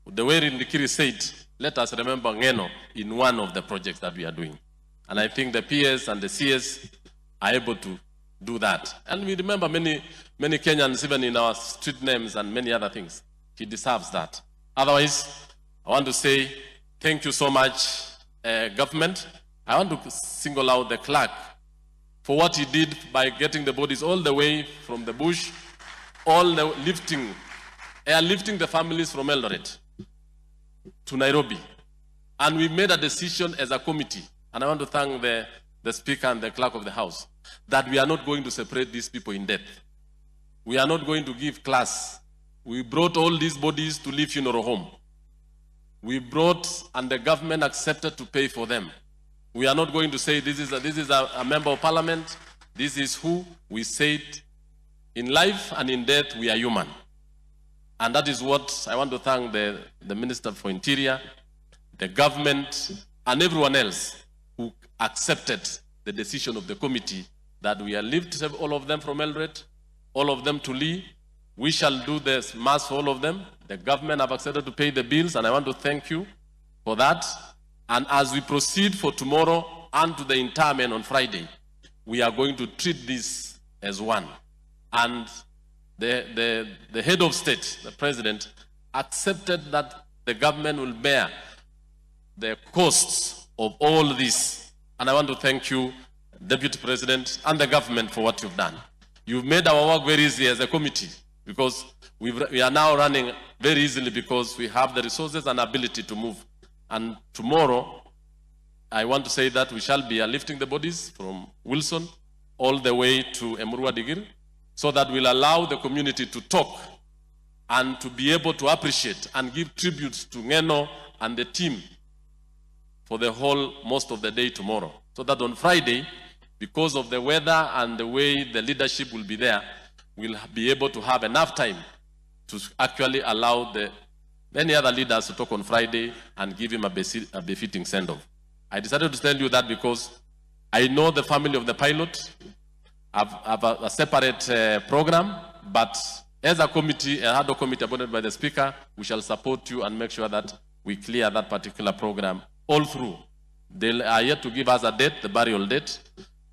the way Ndikiri said, let us remember Ngeno in one of the projects that we are doing. And I think the PS and the CS are able to do that. And we remember many Kenyans, even in our street names and many other things. He deserves that. Otherwise, I want to say thank you so much, government. I want to single out the clerk for what he did by getting the bodies all the way from the bush, all the airlifting the families from Eldoret to Nairobi. And we made a decision as a committee, and I want to thank the Speaker and the Clerk of the House, that we are not going to separate these people in death. We are not going to give class. We brought all these bodies to live funeral home. We brought, and the government accepted to pay for them. We are not going to say this is a member of parliament, this is who. We said in life and in death we are human. And that is what I want to thank the Minister for Interior, the government, and everyone else who accepted the decision of the committee that we are lifted all of them from Eldoret, all of them to Lee. We shall do this mass for all of them. The government have accepted to pay the bills, and I want to thank you for that. And as we proceed for tomorrow and to the interment on Friday, we are going to treat this as one. And the head of state, the president, accepted that the government will bear the costs of all this. And I want to thank you, Deputy President, and the government for what you've done. You've made our work very easy as a committee, because we are now running very easily because we have the resources and ability to move. And tomorrow, I want to say that we shall be lifting the bodies from Wilson all the way to Emurua Dikirr, so that we'll allow the community to talk and to be able to appreciate and give tribute to Ngeno and the team for the whole most of the day tomorrow. So that on Friday, because of the weather and the way the leadership will be there, we'll be able to have enough time to actually allow many other leaders to talk on Friday and give him a befitting send-off. I decided to tell you that because I know the family of the pilot have a separate program, but as a committee, a hard committee appointed by the Speaker, we shall support you and make sure that we clear that particular program all through. They are yet to give us a date, the burial date,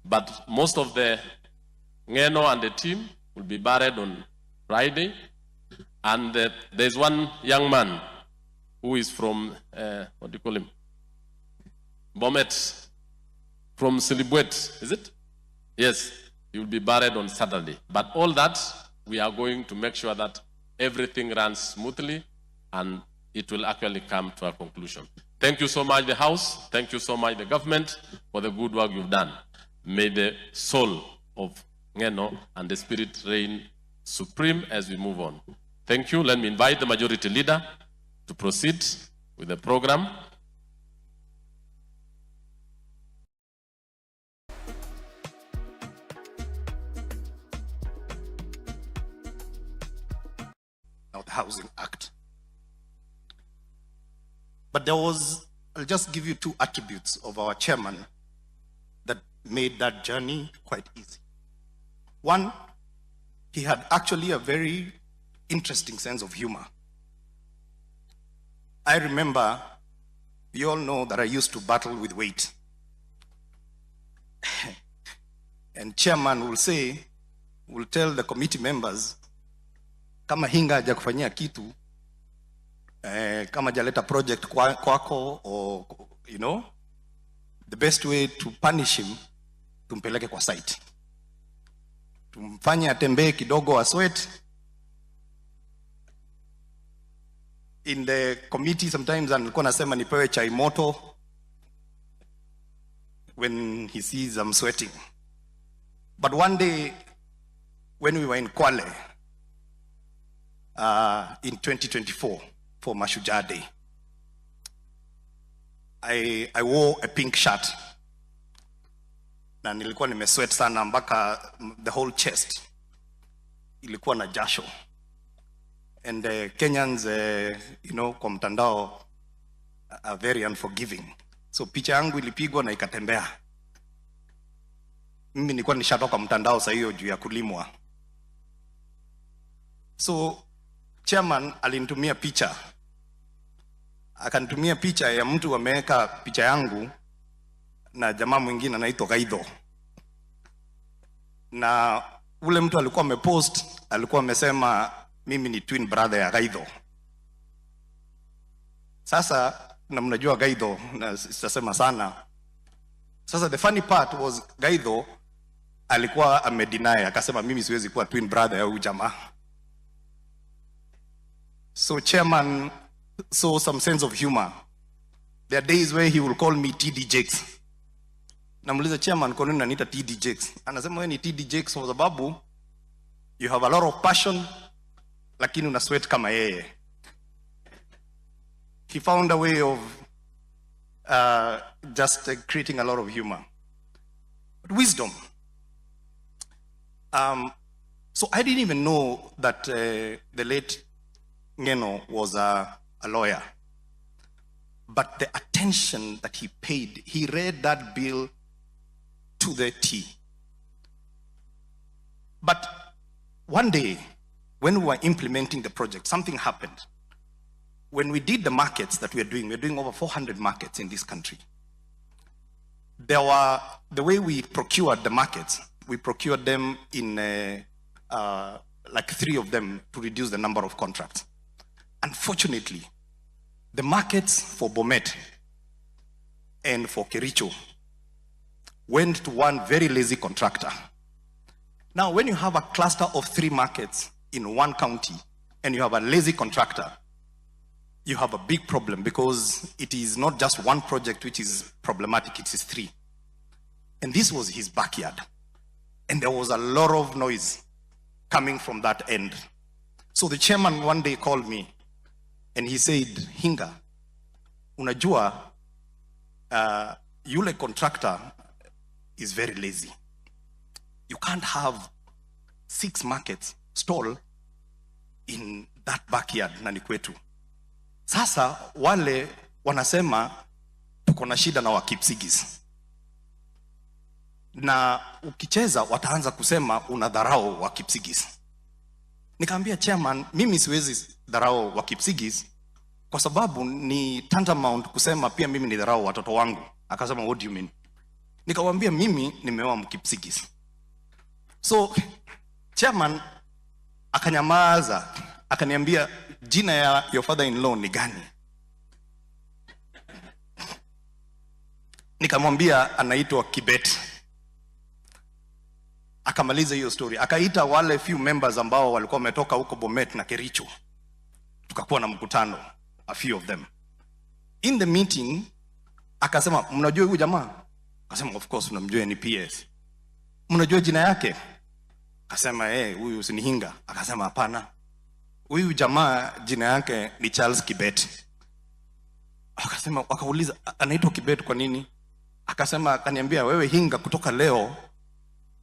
but most of the Ngeno and the team will be buried on Friday. And there's one young man who is from, what do you call him? Bomet, from Silibwet, is it? Yes, he will be buried on Saturday. But all that, we are going to make sure that everything runs smoothly and it will actually come to a conclusion. Thank you so much, the House. Thank you so much, the government, for the good work you've done. May the soul of Ngeno and the spirit reign supreme as we move on. Thank you. Let me invite the majority leader to proceed with the program. Now, the Housing Act. But I'll just give you two attributes of our chairman that made that journey quite easy. One, he had actually a very interesting sense of humor. I remember, you all know that I used to battle with weight. And chairman will tell the committee members, kama hinga haja kufanyia kitu, kama jaleta project kwako, or, you know, the best way to punish him, tumpeleke kwa site. Tumfanye atembee kidogo sweat. In the committee sometimes alikuwa nasema nipewe chai moto when he sees I'm sweating. But one day when we were in Kwale in 2024 for Mashujaa Day, I wore a pink shirt na nilikuwa nimesweat sana mpaka the whole chest ilikuwa na jasho. And Kenyans, you know, kwa mtandao are very unforgiving. So picha yangu ilipigwa na ikatembea. Mimi nilikuwa nishatoka mtandao saa hiyo juu ya kulimwa. So chairman alinitumia picha. Akanitumia picha ya mtu ameweka picha yangu na jamaa mwingine anaitwa Gaidho. Na ule mtu alikuwa amepost, alikuwa amesema mimi ni twin brother ya Gaidho. Sasa na mnajua Gaidho, na sitasema sana. Sasa the funny part was Gaidho alikuwa amedeny, akasema mimi siwezi kuwa twin brother ya huyu jamaa. So chairman saw some sense of humor. There are days where he will call me TD Jakes. Namuuliza chairman, kwa nini unaniita TD Jakes? Anasema wewe ni TD Jakes kwa sababu you have a lot of passion, lakini una sweat kama yeye. He found a way of just creating a lot of humor. But wisdom. So I didn't even know that the late Ngeno was a lawyer. But the attention that he paid, he read that bill to the T. But one day, when we were implementing the project, something happened. When we did the markets that we're doing over 400 markets in this country. The way we procured the markets, we procured them in like 3 of them to reduce the number of contracts. Unfortunately, the markets for Bomet and for Kericho went to one very lazy contractor. Now, when you have a cluster of 3 markets in one county and you have a lazy contractor, you have a big problem because it is not just one project which is problematic, it is 3. And this was his backyard. And there was a lot of noise coming from that end. So the chairman one day called me and he said, Hinga, unajua, yule contractor is very lazy. You can't have 6 markets stall in that backyard na ni kwetu. Sasa wale wanasema tuko na shida na Wakipsigis. Na ukicheza wataanza kusema unadharau Wakipsigis. Nikamwambia chairman, mimi siwezi dharau Wakipsigis kwa sababu ni tantamount kusema pia mimi ni dharau watoto wangu. Akasema what do you mean? Nikamwambia mimi nimeoa Mkipsigis. So chairman akanyamaza, akaniambia jina ya your father-in-law ni gani? Nikamwambia anaitwa Kibet. Akamaliza hiyo story. Akaita wale few members ambao walikuwa wametoka huko Bomet na Kericho. Tukakuwa na mkutano, a few of them. In the meeting akasema mnajua huyu jamaa? Akasema of course tunamjua, ni PS. Mnajua jina yake? Akasema huyu usinihinga. Akasema hapana, huyu jamaa jina yake ni Charles Kibet. Akasema, wakauliza anaitwa Kibet kwa nini? Akasema, akaniambia wewe hinga kutoka leo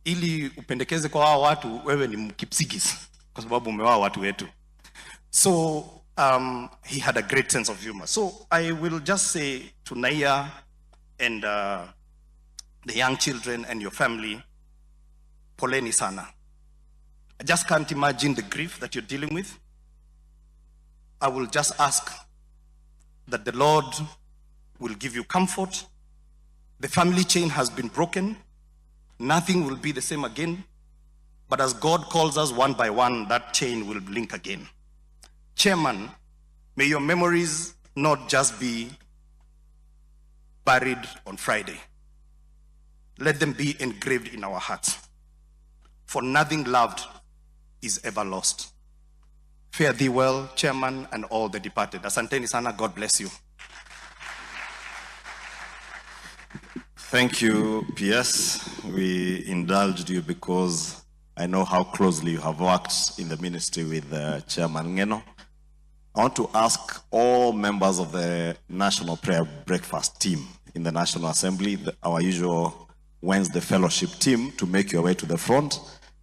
ili upendekeze kwa hao watu wewe ni Mkipsigis kwa sababu umewaa watu wetu. So he had a great sense of humor. So I will just say to Naya and the young children and your family, poleni sana. I just can't imagine the grief that you're dealing with. I will just ask that the Lord will give you comfort. The family chain has been broken. Nothing will be the same again. But as God calls us one by one, that chain will link again. Chairman, may your memories not just be buried on Friday. Let them be engraved in our hearts. For nothing loved is ever lost. Fare thee well, Chairman, and all the departed. Asanteni sana, God bless you. Thank you, PS. We indulged you because I know how closely you have worked in the ministry with Chairman Ngeno. I want to ask all members of the National Prayer Breakfast team in the National Assembly, our usual Wednesday fellowship team, to make your way to the front.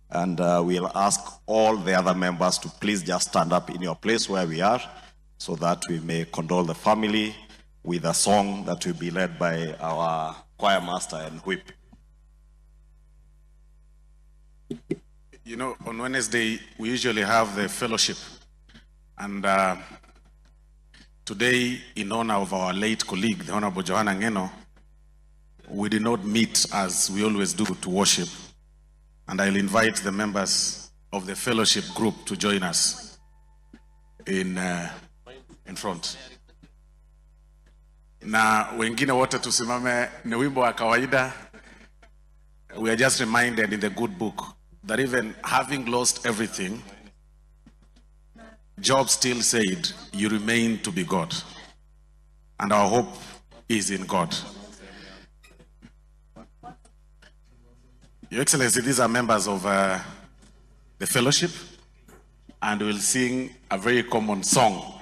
And we'll ask all the other members to please just stand up in your place where we are so that we may condole the family with a song that will be led by our choir master and whip. You know, on Wednesday, we usually have the fellowship. And today, in honor of our late colleague, the Honorable Johana Ngeno, we did not meet as we always do to worship. And I'll invite the members of the fellowship group to join us in front. Na wengine wote tusimame, ni wimbo wa kawaida. We are just reminded in the good book that even having lost everything, Job still said, you remain to be God. And our hope is in God. Your Excellency, these are members of the fellowship, and we'll sing a very common song.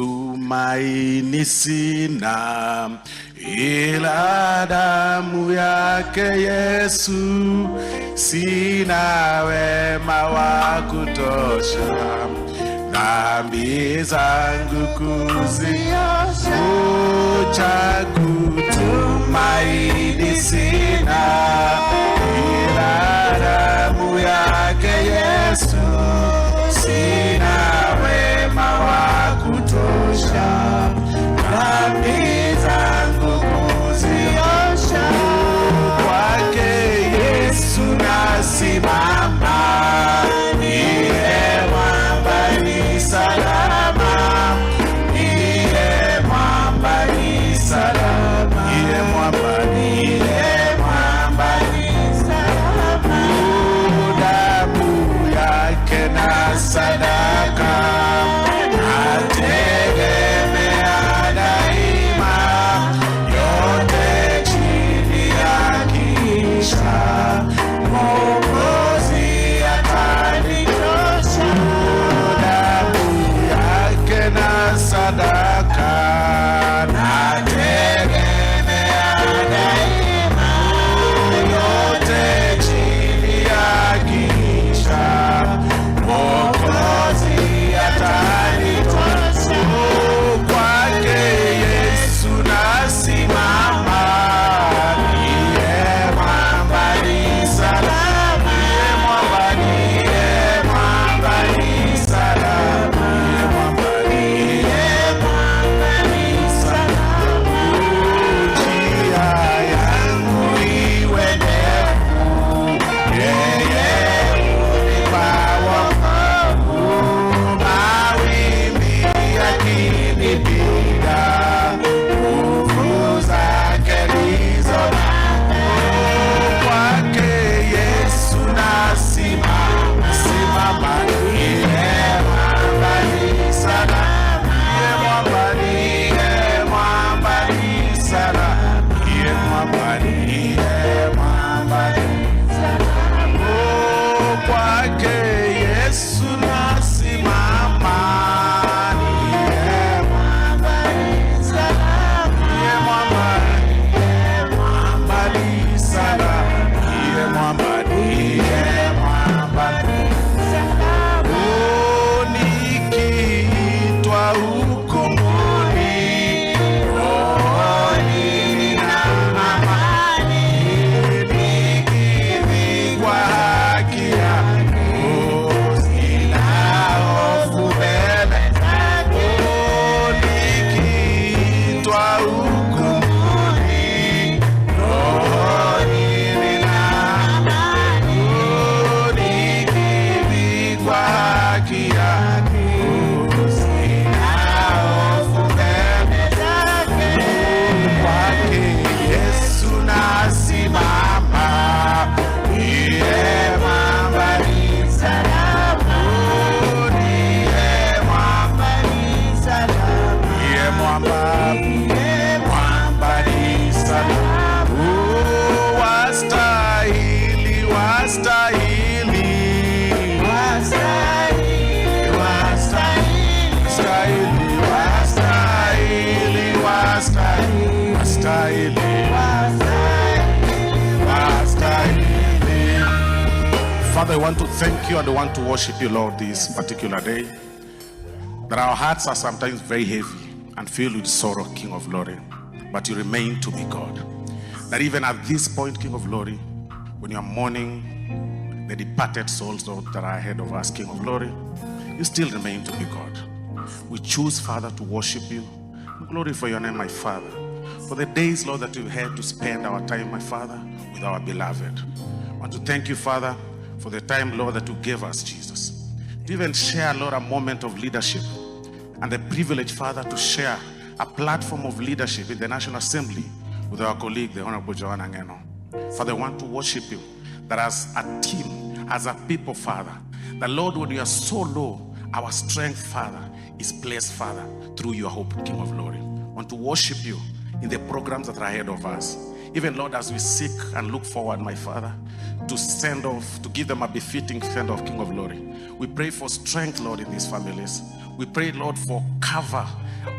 Chakutumaini sina ila damu yake Yesu, sina wema wa kutosha dhambi zangu kuziosha. Chakutumaini sina ila damu yake Yesu, sina wema wa kutosha dhambi zangu kuziosha. Kwake Yesu nasimama, ndiye mwamba ni salama, ndiye mwamba ni salama, ndiye mwamba ni salama. Damu yake sadaka nategemea daima, yote chini ya kisha Mwokozi atanitosha. Kwake Yesu nasimama, ndiye mwamba ni salama, ndiye mwamba, ndiye mwamba ni salama, ndiye mwamba, ndiye mwamba ni salama. Njia yangu iwe ndefu, yeye hunipa wokovu. Mawimbi yakinipiga, nguvu zake ndizo langu. Kwake Yesu nasimama, simama, ndiye mwamba ni salama, ndiye mwamba, ndiye mwamba ni salama, ndiye mwamba, ndiye mwamba ni salama. Oh, kwake Yesu nasimama, ndiye mwamba ni salama, ndiye mwamba, ndiye mwamba ni salama, ndiye mwamba, ndiye mwamba ni salama. Oh, nikiitwa hukumuni, rohoni nina amani, nikivikwa haki yako, sina hofu mbele zako. Nikiitwa hukumuni, rohoni nina amani, nikivikwa haki yako, sina hofu mbele zake. Kwake Yesu nasimama, ndiye mwamba ni salama, ndiye mwamba ni salama, ndiye mwamba, ndiye mwamba ni salama. Wastahili, wastahili, wastahili, wastahili, wastahili, wastahili, wastahili, wastahili. Father, I want to thank you and I want to worship you, Lord, this particular day. That our hearts are sometimes very heavy and filled with sorrow, King of Glory, but you remain to be God. That even at this point, King of Glory, when you are mourning the departed souls, Lord, that are ahead of us, King of Glory, you still remain to be God. We choose, Father, to worship you. Glory for your name, my Father. For the days, Lord, that we've had to spend our time, my Father, with our beloved. I want to thank you, Father, for the time, Lord, that you gave us, Jesus. To even share, Lord, a moment of leadership and the privilege, Father, to share a platform of leadership in the National Assembly with our colleague, the Honorable Johana Ngeno. Father, I want to worship you, that as a team, as a people, Father, that, Lord, when we are so low, our strength, Father, is placed, Father, through your hope, King of Glory. I want to worship you in the programs that are ahead of us. Even, Lord, as we seek and look forward, my Father, to send off, to give them a befitting send off, King of Glory. We pray for strength, Lord, in these families. We pray, Lord, for cover,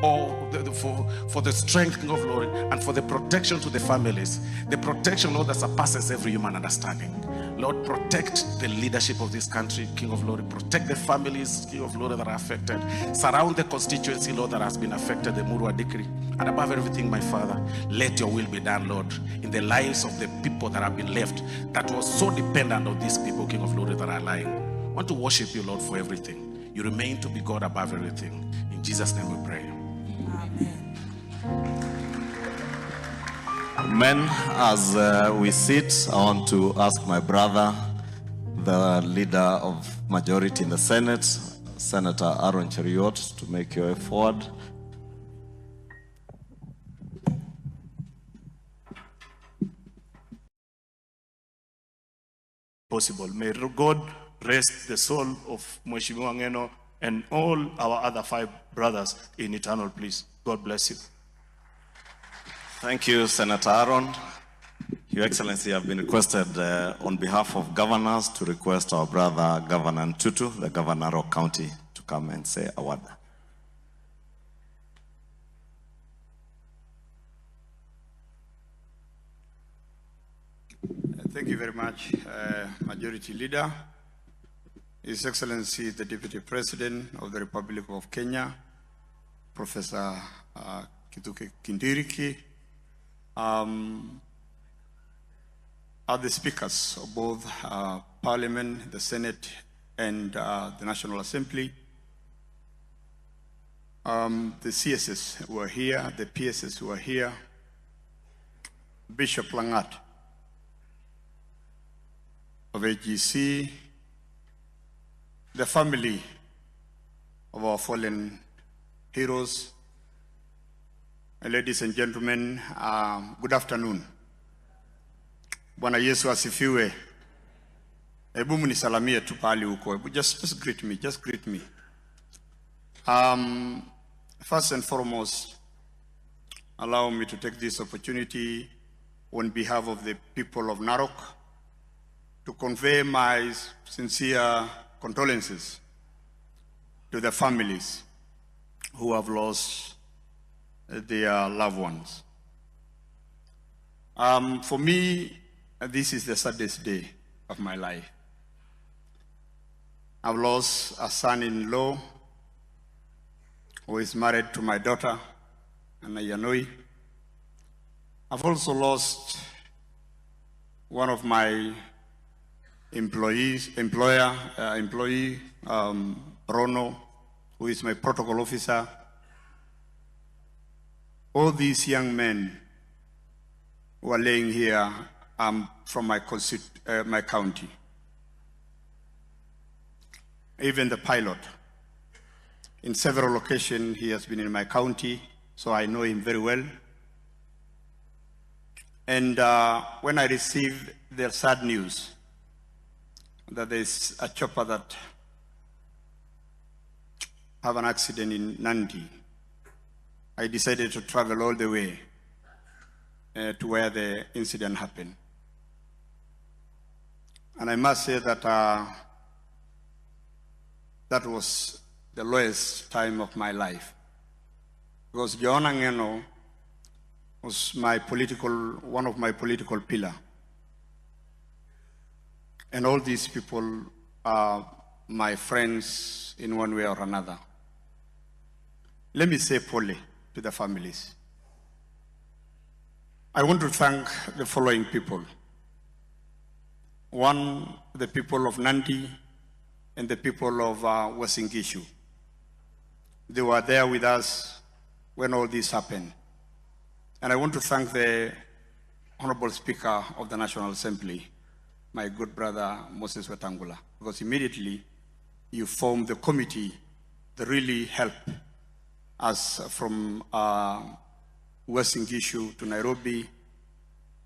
for the strength, King of Glory, and for the protection to the families. The protection, Lord, that surpasses every human understanding. Lord, protect the leadership of this country, King of Glory. Protect the families, King of Glory, that are affected. Surround the constituency, Lord, that has been affected, the Murwa decree. And above everything, my Father, let your will be done, Lord, in the lives of the people that have been left, that was so dependent on these people, King of Glory, that are lying. I want to worship you, Lord, for everything. You remain to be God above everything. In Jesus' name we pray. Amen. As we sit, I want to ask my brother, the leader of majority in the Senate, Senator Aaron Cheriot, to make your way forward. Possible. May God rest the soul of Mheshimiwa Ngeno and all our other 5 brothers in eternal peace. God bless you. Thank you, Senator Aaron. Your Excellency, I have been requested on behalf of governors to request our brother, Governor Ntutu, the Governor of County, to come and say a word. Thank you very much, Majority Leader. His Excellency, the Deputy President of the Republic of Kenya, Professor Kithuki Kindiriki, are the speakers of both Parliament, the Senate, and the National Assembly. The CSS who are here, the PSS who are here, Bishop Langat of AGC, the family of our fallen heroes, ladies and gentlemen, good afternoon. Bwana Yesu asifiwe. Hebu mnisalamie tu pale huko. Just greet me, just greet me. First and foremost, allow me to take this opportunity on behalf of the people of Narok to convey my sincere condolences to the families who have lost their loved ones. For me, this is the saddest day of my life. I've lost a son-in-law who is married to my daughter, Anna Yanoi. I've also lost one of my employee, Rono, who is my protocol officer. All these young men who are laying here from my county. Even the pilot. In several occasions, he has been in my county, so I know him very well. And when I received the sad news that there's a chopper that have an accident in Nandi, I decided to travel all the way to where the incident happened. And I must say that that was the lowest time of my life, because Johana Ngeno was one of my political pillars. And all these people are my friends in one way or another. Let me say pole to the families. I want to thank the following people. One, the people of Nandi and the people of Uasin Gishu. They were there with us when all this happened. And I want to thank the Honorable Speaker of the National Assembly, my good brother Moses Wetangula, because immediately you formed the committee that really helped us from Uasin Gishu to Nairobi.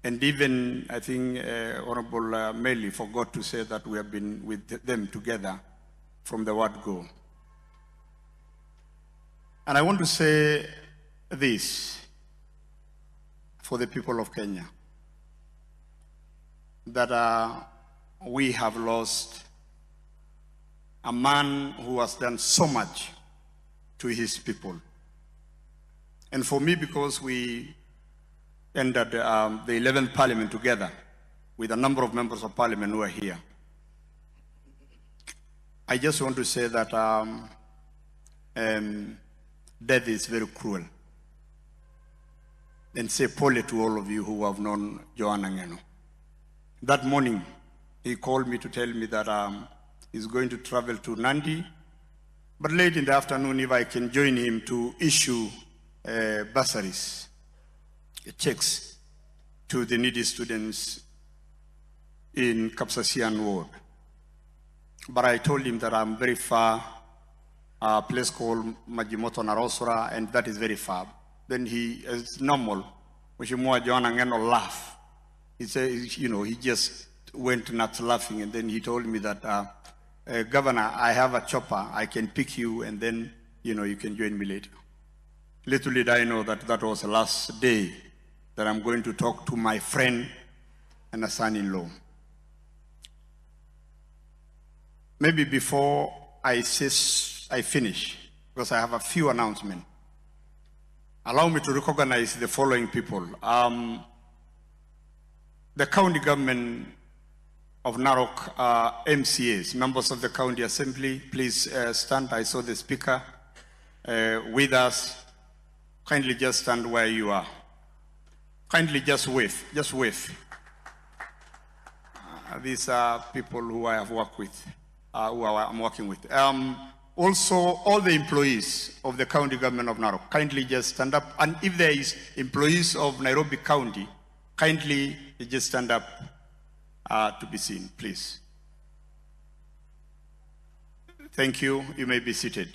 And even, I think, Honorable Meli forgot to say that we have been with them together from the word go. And I want to say this for the people of Kenya, that we have lost a man who has done so much to his people. And for me, because we entered the 11th Parliament together with a number of members of Parliament who are here, I just want to say that death is very cruel. And say pole to all of you who have known Johana Ngeno. That morning, he called me to tell me that he's going to travel to Nandi, but late in the afternoon, if I can join him to issue bursaries, checks to the needy students in Kapsasian ward. But I told him that I'm very far, a place called Majimoto Narosura, and that is very far. Then he, as normal, Mheshimiwa Johana Ngeno laugh. He said, you know, he just went nuts laughing, and then he told me that, Governor, I have a chopper, I can pick you, and then, you know, you can join me later. Little did I know that that was the last day that I'm going to talk to my friend and a son-in-law. Maybe before I finish, because I have a few announcements, allow me to recognize the following people. the county government of Narok, MCAs, members of the county assembly, please stand. I saw the speaker with us. Kindly just stand where you are. Kindly just wave, just wave. These are people who I have worked with, I'm working with. Also, all the employees of the county government of Narok, kindly just stand up. And if there is employees of Nairobi County, kindly just stand up to be seen, please. Thank you. You may be seated.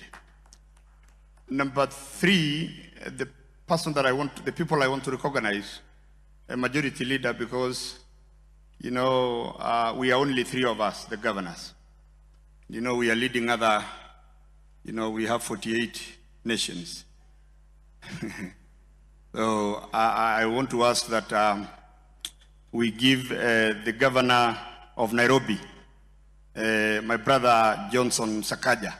Number 3, the person that the people I want to recognize, a majority leader, because, you know, we are only 3 of us, the governors. You know, we are leading other, you know, we have 48 nations. So I want to ask that we give the governor of Nairobi, my brother Johnson Sakaja,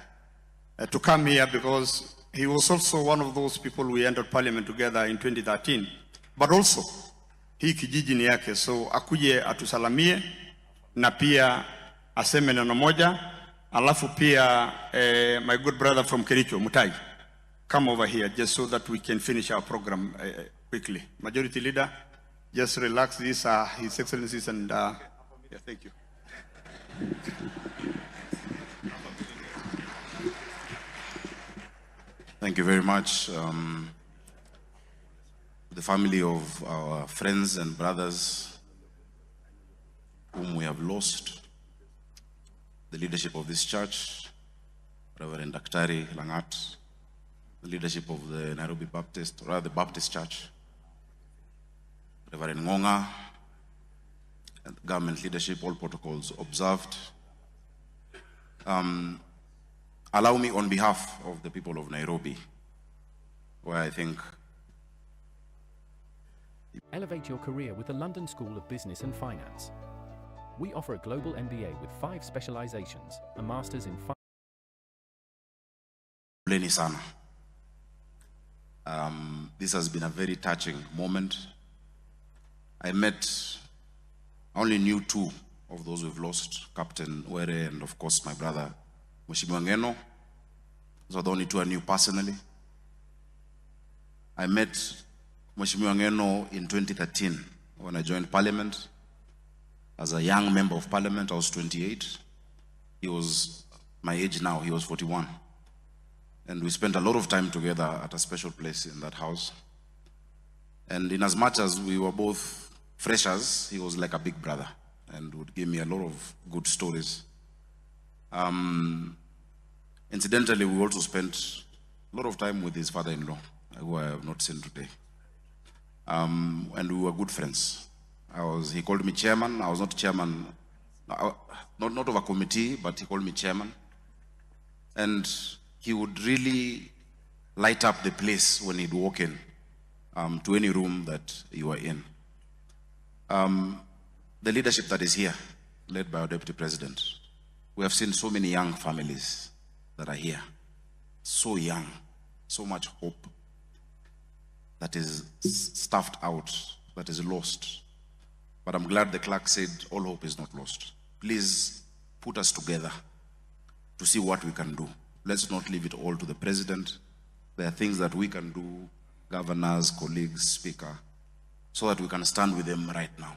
to come here, because he was also one of those people we entered parliament together in 2013. But also, hii kijiji ni yake, so akuje atusalamie na pia aseme neno moja, alafu pia my good brother from Kericho, Mutai, come over here just so that we can finish our program quickly. Majority Leader, just relax. These are His Excellencies and yeah, thank you. Thank you very much. The family of our friends and brothers whom we have lost, the leadership of this church, Reverend Daktari Langat, the leadership of the Nairobi Baptist, or rather the Baptist Church, Reverend Ngonga, and government leadership, all protocols observed. Allow me on behalf of the people of Nairobi, where I think elevate your career with the London School of Business and Finance. We offer a global MBA with 5 specializations, a master's in finance. This has been a very touching moment. I only knew 2 of those we've lost, Captain Were and of course my brother Mheshimiwa Ngeno. Those are the only 2 I knew personally. I met Mheshimiwa Ngeno in 2013 when I joined Parliament. As a young member of Parliament, I was 28. He was my age now, he was 41. And we spent a lot of time together at a special place in that house. And in as much as we were both freshers, he was like a big brother and would give me a lot of good stories. Incidentally, we also spent a lot of time with his father-in-law, who I have not seen today. And we were good friends. He called me chairman. I was not chairman, not of a committee, but he called me chairman. And he would really light up the place when he'd walk in to any room that you were in. The leadership that is here, led by our Deputy President, we have seen so many young families that are here. So young, so much hope that is stuffed out, that is lost. But I'm glad the clerk said all hope is not lost. Please put us together to see what we can do. Let's not leave it all to the president. There are things that we can do, governors, colleagues, speaker, so that we can stand with them right now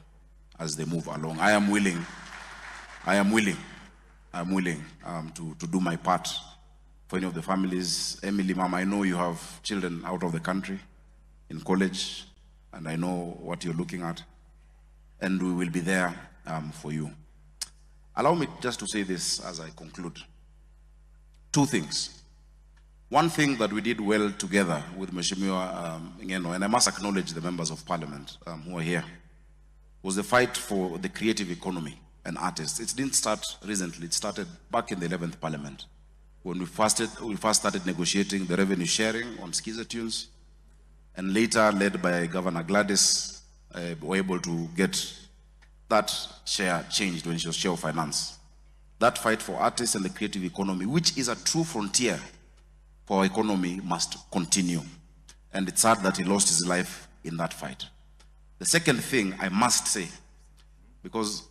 as they move along. I am willing to do my part for any of the families. Emily, Mom, I know you have children out of the country in college, and I know what you're looking at, and we will be there for you. Allow me just to say this as I conclude. 2 things. One thing that we did well together with Mheshimiwa Ngeno, and I must acknowledge the members of parliament who are here, was the fight for the creative economy and artists. It didn't start recently. It started back in the 11th parliament when we first started negotiating the revenue sharing on Skiza tunes, and later, led by Governor Gladys, were able to get that share changed when she was chair of finance. That fight for artists and the creative economy, which is a true frontier for our economy, must continue. And it's sad that he lost his life in that fight. The second thing I must say because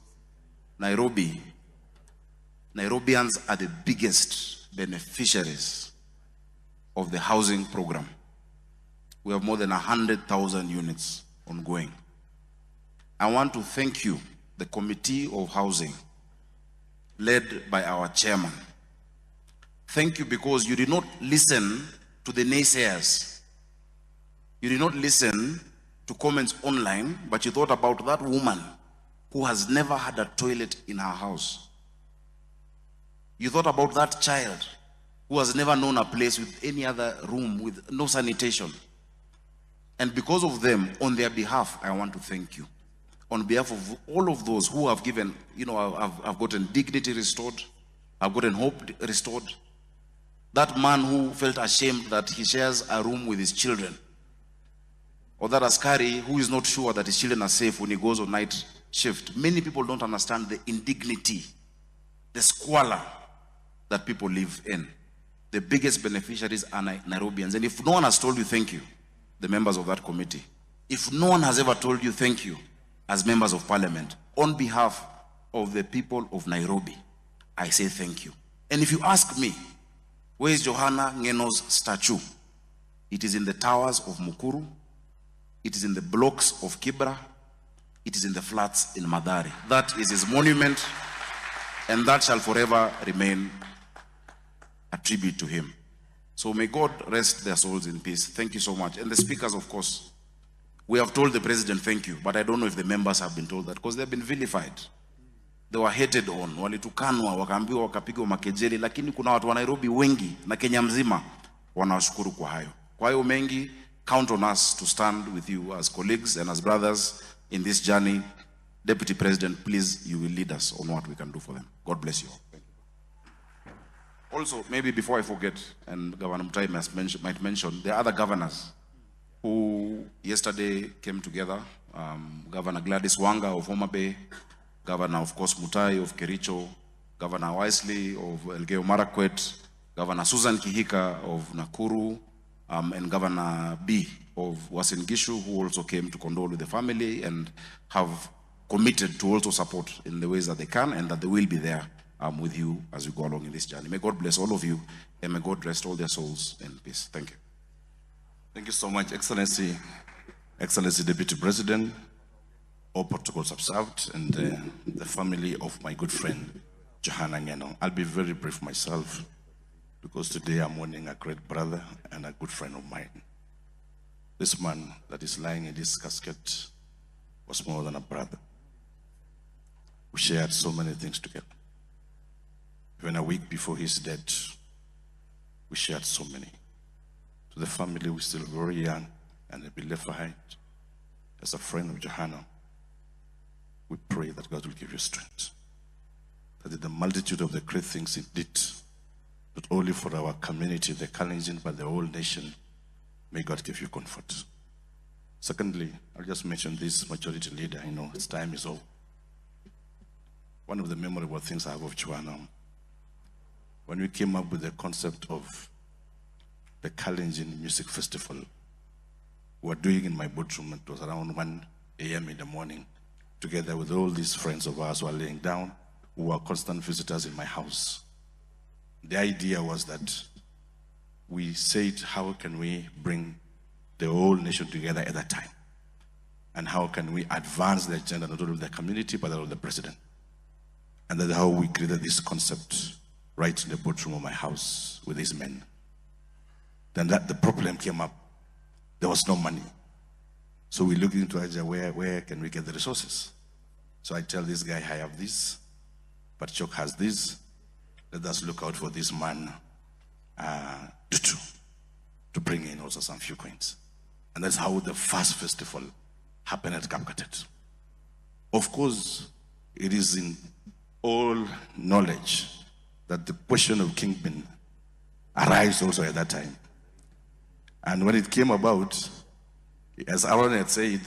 Nairobians are the biggest beneficiaries of the housing program. We have more than 100,000 units ongoing. I want to thank you, the Committee of Housing, led by our chairman. Thank you because you did not listen to the naysayers. You did not listen to comments online, but you thought about that woman who has never had a toilet in her house. You thought about that child who has never known a place with any other room with no sanitation. And because of them, on their behalf, I want to thank you. On behalf of all of those who have given, I've gotten dignity restored, I've gotten hope restored. That man who felt ashamed that he shares a room with his children, or that askari who is not sure that his children are safe when he goes on night shift. Many people don't understand the indignity, the squalor that people live in. The biggest beneficiaries are Nairobians. And if no one has told you thank you, the members of that committee, if no one has ever told you thank you as members of parliament, on behalf of the people of Nairobi, I say thank you. And if you ask me, where is Johana Ngeno's statue? It is in the towers of Mukuru, it is in the blocks of Kibra, it is in the flats in Madari. That is his monument, and that shall forever remain a tribute to him. So may God rest their souls in peace. Thank you so much. And the speakers, of course, we have told the president thank you, but I don't know if the members have been told that, because they've been vilified. They were hated on, walitukanwa, wakaambiwa, wakapigwa makejeli, lakini kuna watu wa Nairobi wengi na Kenya mzima wanawashukuru kwa hayo. Kwa hiyo mengi, count on us to stand with you as colleagues and as brothers in this journey. Deputy President, please, you will lead us on what we can do for them. God bless you all. Thank you. Also, maybe before I forget, and Governor Mutai might mention, the other governors who yesterday came together, Governor Gladys Wanga of Homa Bay, Governor, of course, Mutai of Kericho, Governor Wisely of Elgeyo Marakwet, Governor Susan Kihika of Nakuru, and Governor B of Uasin Gishu, who also came to condole with the family and have committed to also support in the ways that they can, and that they will be there with you as you go along in this journey. May God bless all of you, and may God rest all their souls in peace. Thank you. Thank you so much, Excellency Deputy President, all protocols observed, and the family of my good friend, Johana Ngeno. I'll be very brief myself, because today I'm mourning a great brother and a good friend of mine. This man that is lying in this casket was more than a brother. We shared so many things together. Even a week before his death, we shared so many. To the family, we're still very young and be left behind. As a friend of Johana, we pray that God will give you strength. That in the multitude of the great things he did, not only for our community, the Kalenjin, but the whole nation, may God give you comfort. Secondly, I'll just mention this majority leader. I know his time is over. One of the memorable things I have of Johana, when we came up with the concept of the Kalenjin Music Festival, we were doing in my boardroom. It was around 1 a.m. in the morning, together with all these friends of ours who are laying down, who were constant visitors in my house. The idea was that we said, how can we bring the whole nation together at that time? And how can we advance the agenda, not only of the community, but of the president? And that's how we created this concept right in the boardroom of my house with these men. Then the problem came up. There was no money. So we looked into where can we get the resources? So I tell this guy, I have this, but Chok has this. Let us look out for this man, Tutu, to bring in also some few coins. And that's how the first festival happened at Kapkatet. Of course, it is in all knowledge that the question of kingpin arose also at that time. And when it came about, as Aaron had said,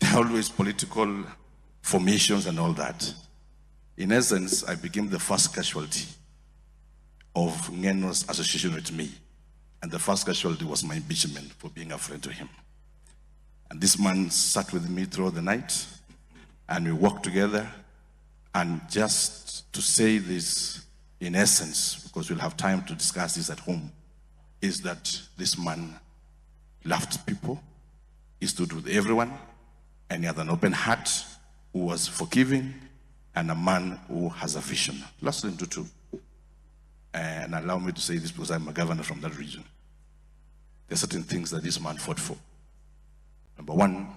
there are always political formations and all that. In essence, I became the first casualty of Ngeno's association with me. And the first casualty was my impeachment for being a friend to him. And this man sat with me throughout the night. and we work together. And just to say this in essence, because we'll have time to discuss this at home, is that this man loved people, he stood with everyone, and he had an open heart, who was forgiving, and a man who has a vision. Last thing to two. And allow me to say this because I'm a governor from that region. There are certain things that this man fought for. Number one,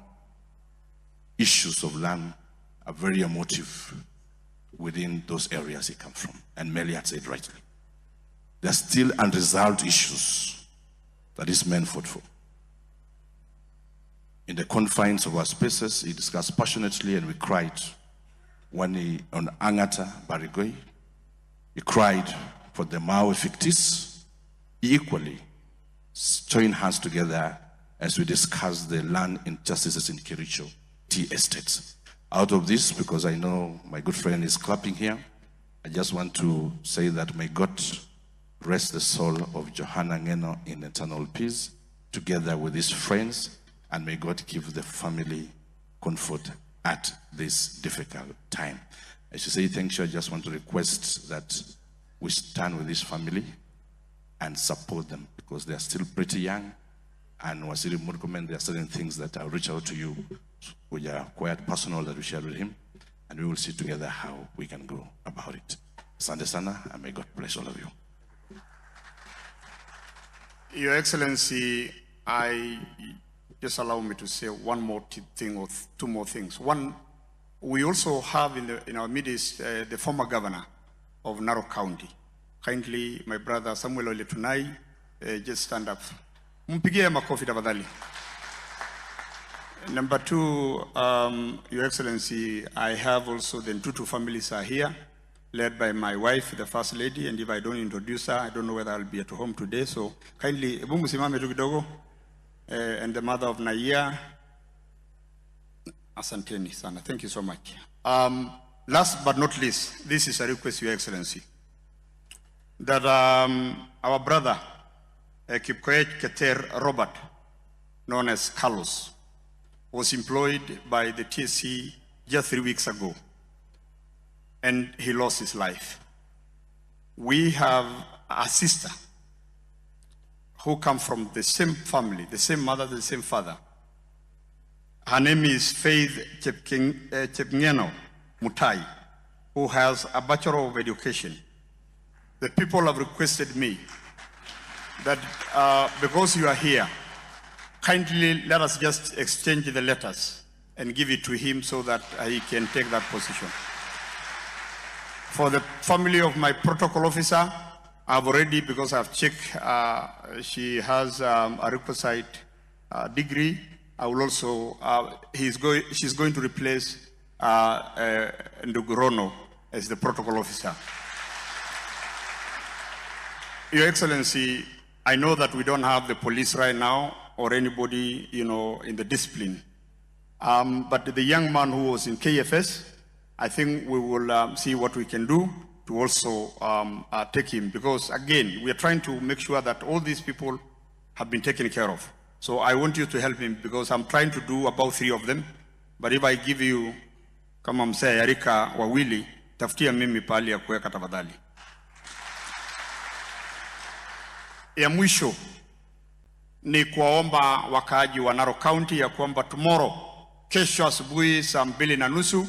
issues of land are very emotive within those areas he comes from. And Meli had said rightly. There are still unresolved issues that this man fought for. In the confines of our spaces, he discussed passionately, and we cried when he, on Angata, Barigoi, he cried for the Mau Fictis. He equally joined hands together as we discussed the land injustices in Kericho tea estates. Out of this, because I know my good friend is clapping here, I just want to say that may God rest the soul of Johana Ngeno in eternal peace, together with his friends, and may God give the family comfort at this difficult time. As you say thank you, I just want to request that we stand with this family and support them, because they are still pretty young. And Wasiri Murkomen, there are certain things that I'll reach out to you, which are quite personal, that we share with him, and we will see together how we can go about it. Asante sana, and may God bless all of you. Your Excellency, I just allow me to say one more thing, or two more things. One, we also have in our midst the former governor of Narok County. Kindly, my brother Samuel Oletunai, just stand up. Mpigie makofi tafadhali. Number two, Your Excellency, I have also the Ntutu families are here, led by my wife, the First Lady, and if I don't introduce her, I don't know whether I'll be at home today. So kindly, Ebu Musimame tu kidogo, and the mother of Naya. Asanteni sana. Thank you so much. Last but not least, this is a request, Your Excellency, that our brother, Kipkoech Keter Robert, known as Carlos, was employed by the TSC just 3 weeks ago, and he lost his life. We have a sister who comes from the same family, the same mother, the same father. Her name is Faith Ngeno Mutai, who has a Bachelor of Education. The people have requested me that because you are here, kindly let us just exchange the letters and give it to him so that he can take that position. For the family of my protocol officer, I've already, because I've checked, she has a requisite degree. I will also, she's going to replace Ndugurono as the protocol officer. Your Excellency, I know that we don't have the police right now or anybody, in the discipline. But the young man who was in KFS, I think we will see what we can do to also take him. Because again, we are trying to make sure that all these people have been taken care of. So I want you to help him, because I'm trying to do about 3 of them. But if I give you, kama msee Yarika wawili, tafutia mimi pahali ya kuweka tafadhali. Ya mwisho ni kuwaomba wakaaji wa Narok County ya kwamba tomorrow, kesho asubuhi saa 2:30,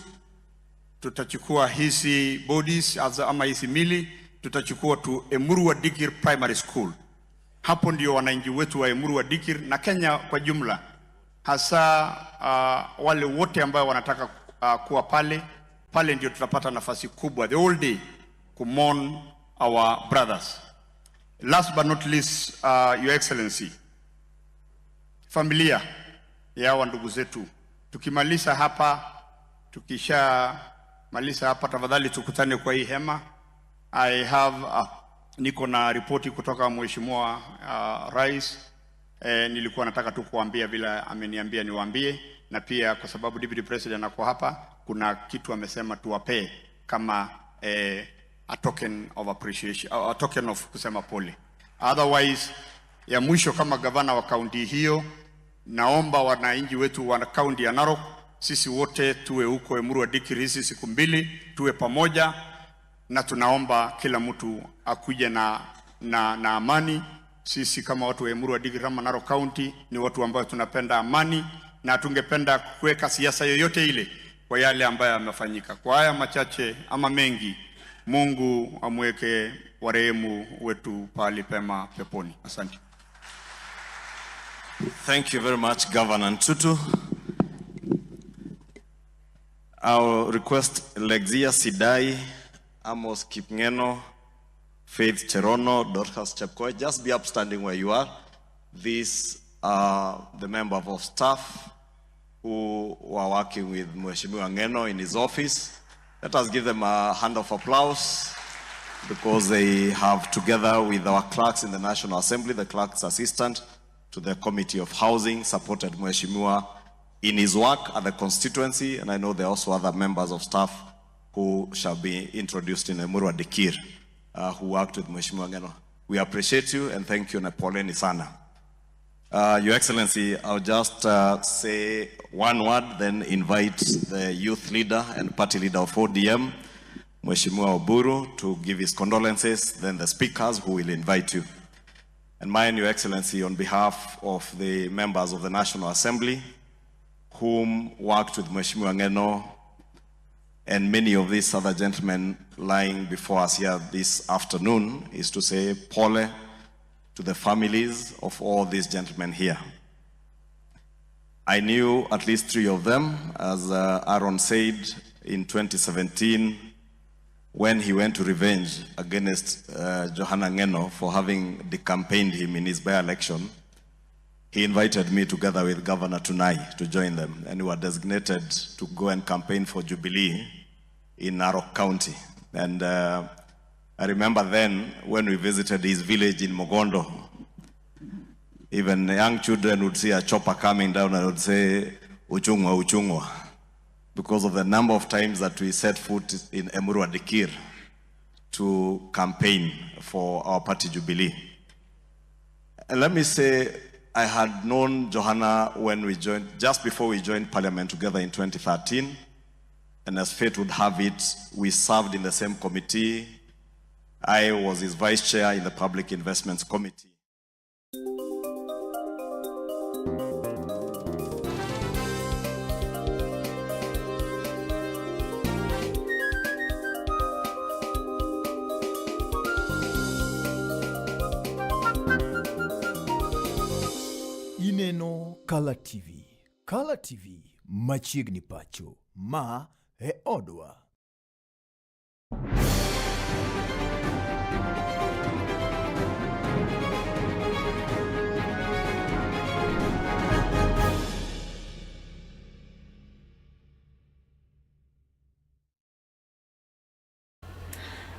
tutachukua hizi bodies ama hizi mili, tutachukua tu Emurua Dikir Primary School. Hapo ndio wananchi wetu wa Emurua Dikir na Kenya kwa jumla, hasa wale wote ambao wanataka kuwa pale ndio tutapata nafasi kubwa the whole day kumon our brothers. Last but not least, Your Excellency, familia ya hawa ndugu zetu, tukisha maliza hapa, tafadhali tukutane kwa hii hema. I have niko na ripoti kutoka Mheshimiwa Rais. Nilikuwa nataka tu kuambia vile ameniambia niwaambie, na pia kwa sababu Deputy President ako hapa, kuna kitu amesema tuwapee kama a token of appreciation, a token of kusema pole. Otherwise, ya mwisho, kama gavana wa kaunti hiyo, naomba wananchi wetu wa kaunti ya Narok sisi wote tuwe huko Emurua Dikirr siku 2, tuwe pamoja, na tunaomba kila mtu akuje na amani. Sisi kama watu wa Emurua Dikirr ama Narok County ni watu ambao tunapenda amani, na tungependa kuweka siasa yoyote ile kwa yale ambayo yamefanyika. Kwa haya machache ama mengi, Mungu amweke warehemu wetu pali pema peponi. Asante. Thank you very much, Governor Ntutu. I'll request Lexia Sidai, Amos Ngeno, Faith Cherono, Dorcas Chepkoi, just be upstanding where you are. These are the members of staff who were working with Mheshimiwa Ngeno in his office. Let us give them a hand of applause, because they have, together with our clerks in the National Assembly, the clerk's assistant to the Committee of Housing, supported Mheshimiwa in his work at the constituency, and I know there are also other members of staff who shall be introduced in Emurua Dikirr, who worked with Mheshimiwa Ngeno. We appreciate you and thank you, Napoleni sana. Your Excellency, I'll just say one word, then invite the youth leader and party leader of ODM, Mheshimiwa Oburu, to give his condolences, then the speakers who will invite you. And mine, Your Excellency, on behalf of the members of the National Assembly, whom worked with Mheshimiwa Ngeno and many of these other gentlemen lying before us here this afternoon, is to say pole to the families of all these gentlemen here. I knew at least 3 of them, as Aaron said, in 2017, when he went to revenge against Johana Ngeno for having decampaigned him in his by-election. He invited me together with Governor Tunai to join them, and we were designated to go and campaign for Jubilee in Narok County. And I remember then when we visited his village in Mogondo, even young children would see a chopper coming down and would say, "Uchungwa, uchungwa," because of the number of times that we set foot in Emurua Dikirr to campaign for our party Jubilee. And let me say, I had known Johana when we joined, just before we joined Parliament together in 2013, and as fate would have it, we served in the same committee. I was his vice chair in the Public Investments Committee. Ngeno Color TV. Color TV machiegni pacho ma e odwa.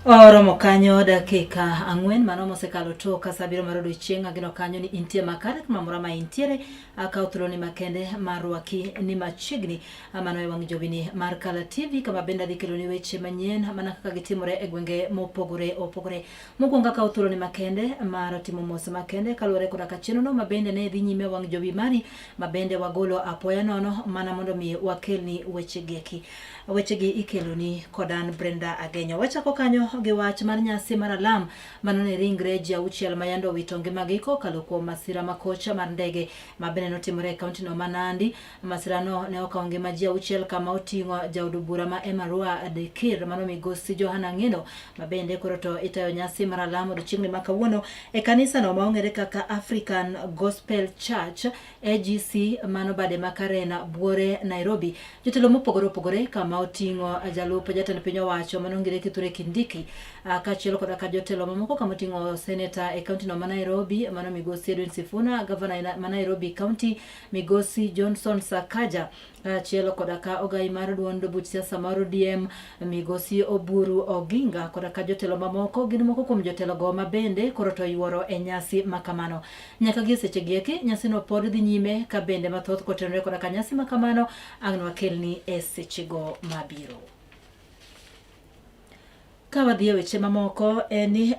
Oromo kanyo dakika 4 mano mosekalo toka sabiro marodo chienga gino kanyo ni intie makare mamura ma intiere akautuloni makende marwaki ni machigni mano e wang jobini mar Color TV kama benda dikiloni weche manyien mana kaka gitimore e gwenge mopogore opogore mogonga akautuloni makende mar timo mose makende kalore koda kachino no mabende ne dhi nyime wang jobi mari mabende wagolo apoya nono mana mondo mi wakelni weche gi ikeloni kodan Brenda Agenyo. Wachako kanyo gi wach mar nyasi mar alam manone ringre ji auchiel mayando witonge magiko kaloko masira makocha mar ndege mabene notimore e kaunti no Manandi. Masira no ne okaonge maji auchiel kama otingo jaudubura ma Emurua Dikirr mano migosi Johana Ngeno mabende koro to itayo nyasi mar alam odiochiengni makawuono e kanisa no maongere kaka African Gospel Church AGC mano bade makarena Buore Nairobi. Jotelo mopogore opogore kama otingo jalup jatend piny owacho manongire Kithure Kindiki kachielo koda ka jotelo mamoko kama otingo senator e kaunti no ma Nairobi mano migosi Edwin Sifuna, governor ma Nairobi County migosi Johnson Sakaja, chielo koda ka ogai mar duond buch siasa mar ODM migosi Oburu Oginga koda ka jotelo mamoko gin moko kuom jotelo go mabende koro to yuoro e nyasi makamano. Nyaka gi seche gieki nyasi no pod dhi nyime ka bende mathoth kotenore koda ka nyasi makamano ang'nwa kelni e seche go mabiro. Kawadhi e weche mamoko eni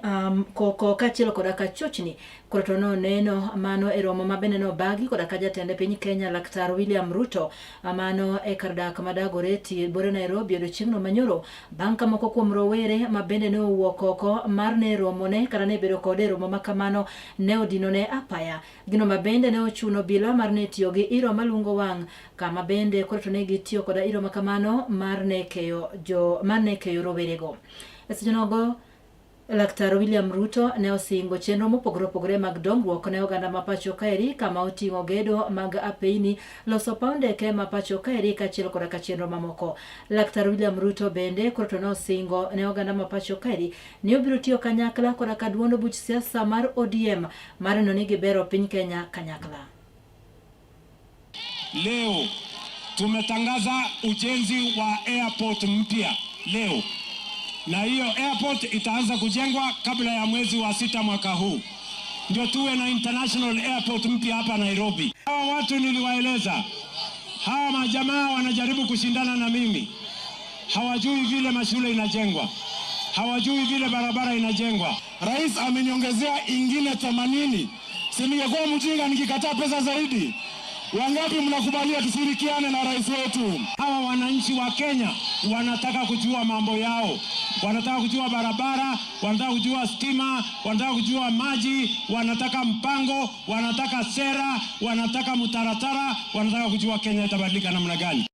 koko kachielo koda ka chochni koro to noneno mano e romo mabende nobagi koda ka jatend piny Kenya Laktar William Ruto mano e kar dak ma Dagoretti bore Nairobi odiochieng'no manyoro bang' ka moko kuom rowere mabende ne owuok oko mar ne romone kata ne bedo kode romo makamano ne odinone apaya. Gino mabende ne ochuno bila mar ne tiyo gi iro malungo wang' kama bende koro to ne gitiyo koda iro makamano mar ne keyo rowerego. E seche nogo Laktar William Ruto ne osingo chenro mopogore opogore mag dongruok ne oganda ma pacho kaeri kama oting'o gedo mag apeyni, loso paw ndeke ma pacho kaeri kaachiel koda ka chenro mamoko. Laktar William Ruto bende koro to ne osingo ne oganda ma pacho kaeri ni obiro tiyo kanyakla koda ka duond buch siasa mar ODM mar neno ni gibero piny Kenya kanyakla. Leo tumetangaza ujenzi wa airport mpya leo, na hiyo airport itaanza kujengwa kabla ya mwezi wa 6 mwaka huu, ndio tuwe na international airport mpya hapa Nairobi. Hawa watu niliwaeleza, hawa majamaa wanajaribu kushindana na mimi, hawajui vile mashule inajengwa, hawajui vile barabara inajengwa. Rais ameniongezea ingine 80. Si ningekuwa mjinga nikikataa pesa zaidi? Wangapi mnakubalia tushirikiane na rais wetu? Hawa wananchi wa Kenya wanataka kujua mambo yao. Wanataka kujua barabara, wanataka kujua stima, wanataka kujua maji, wanataka mpango, wanataka sera, wanataka mutaratara, wanataka kujua Kenya itabadilika namna gani.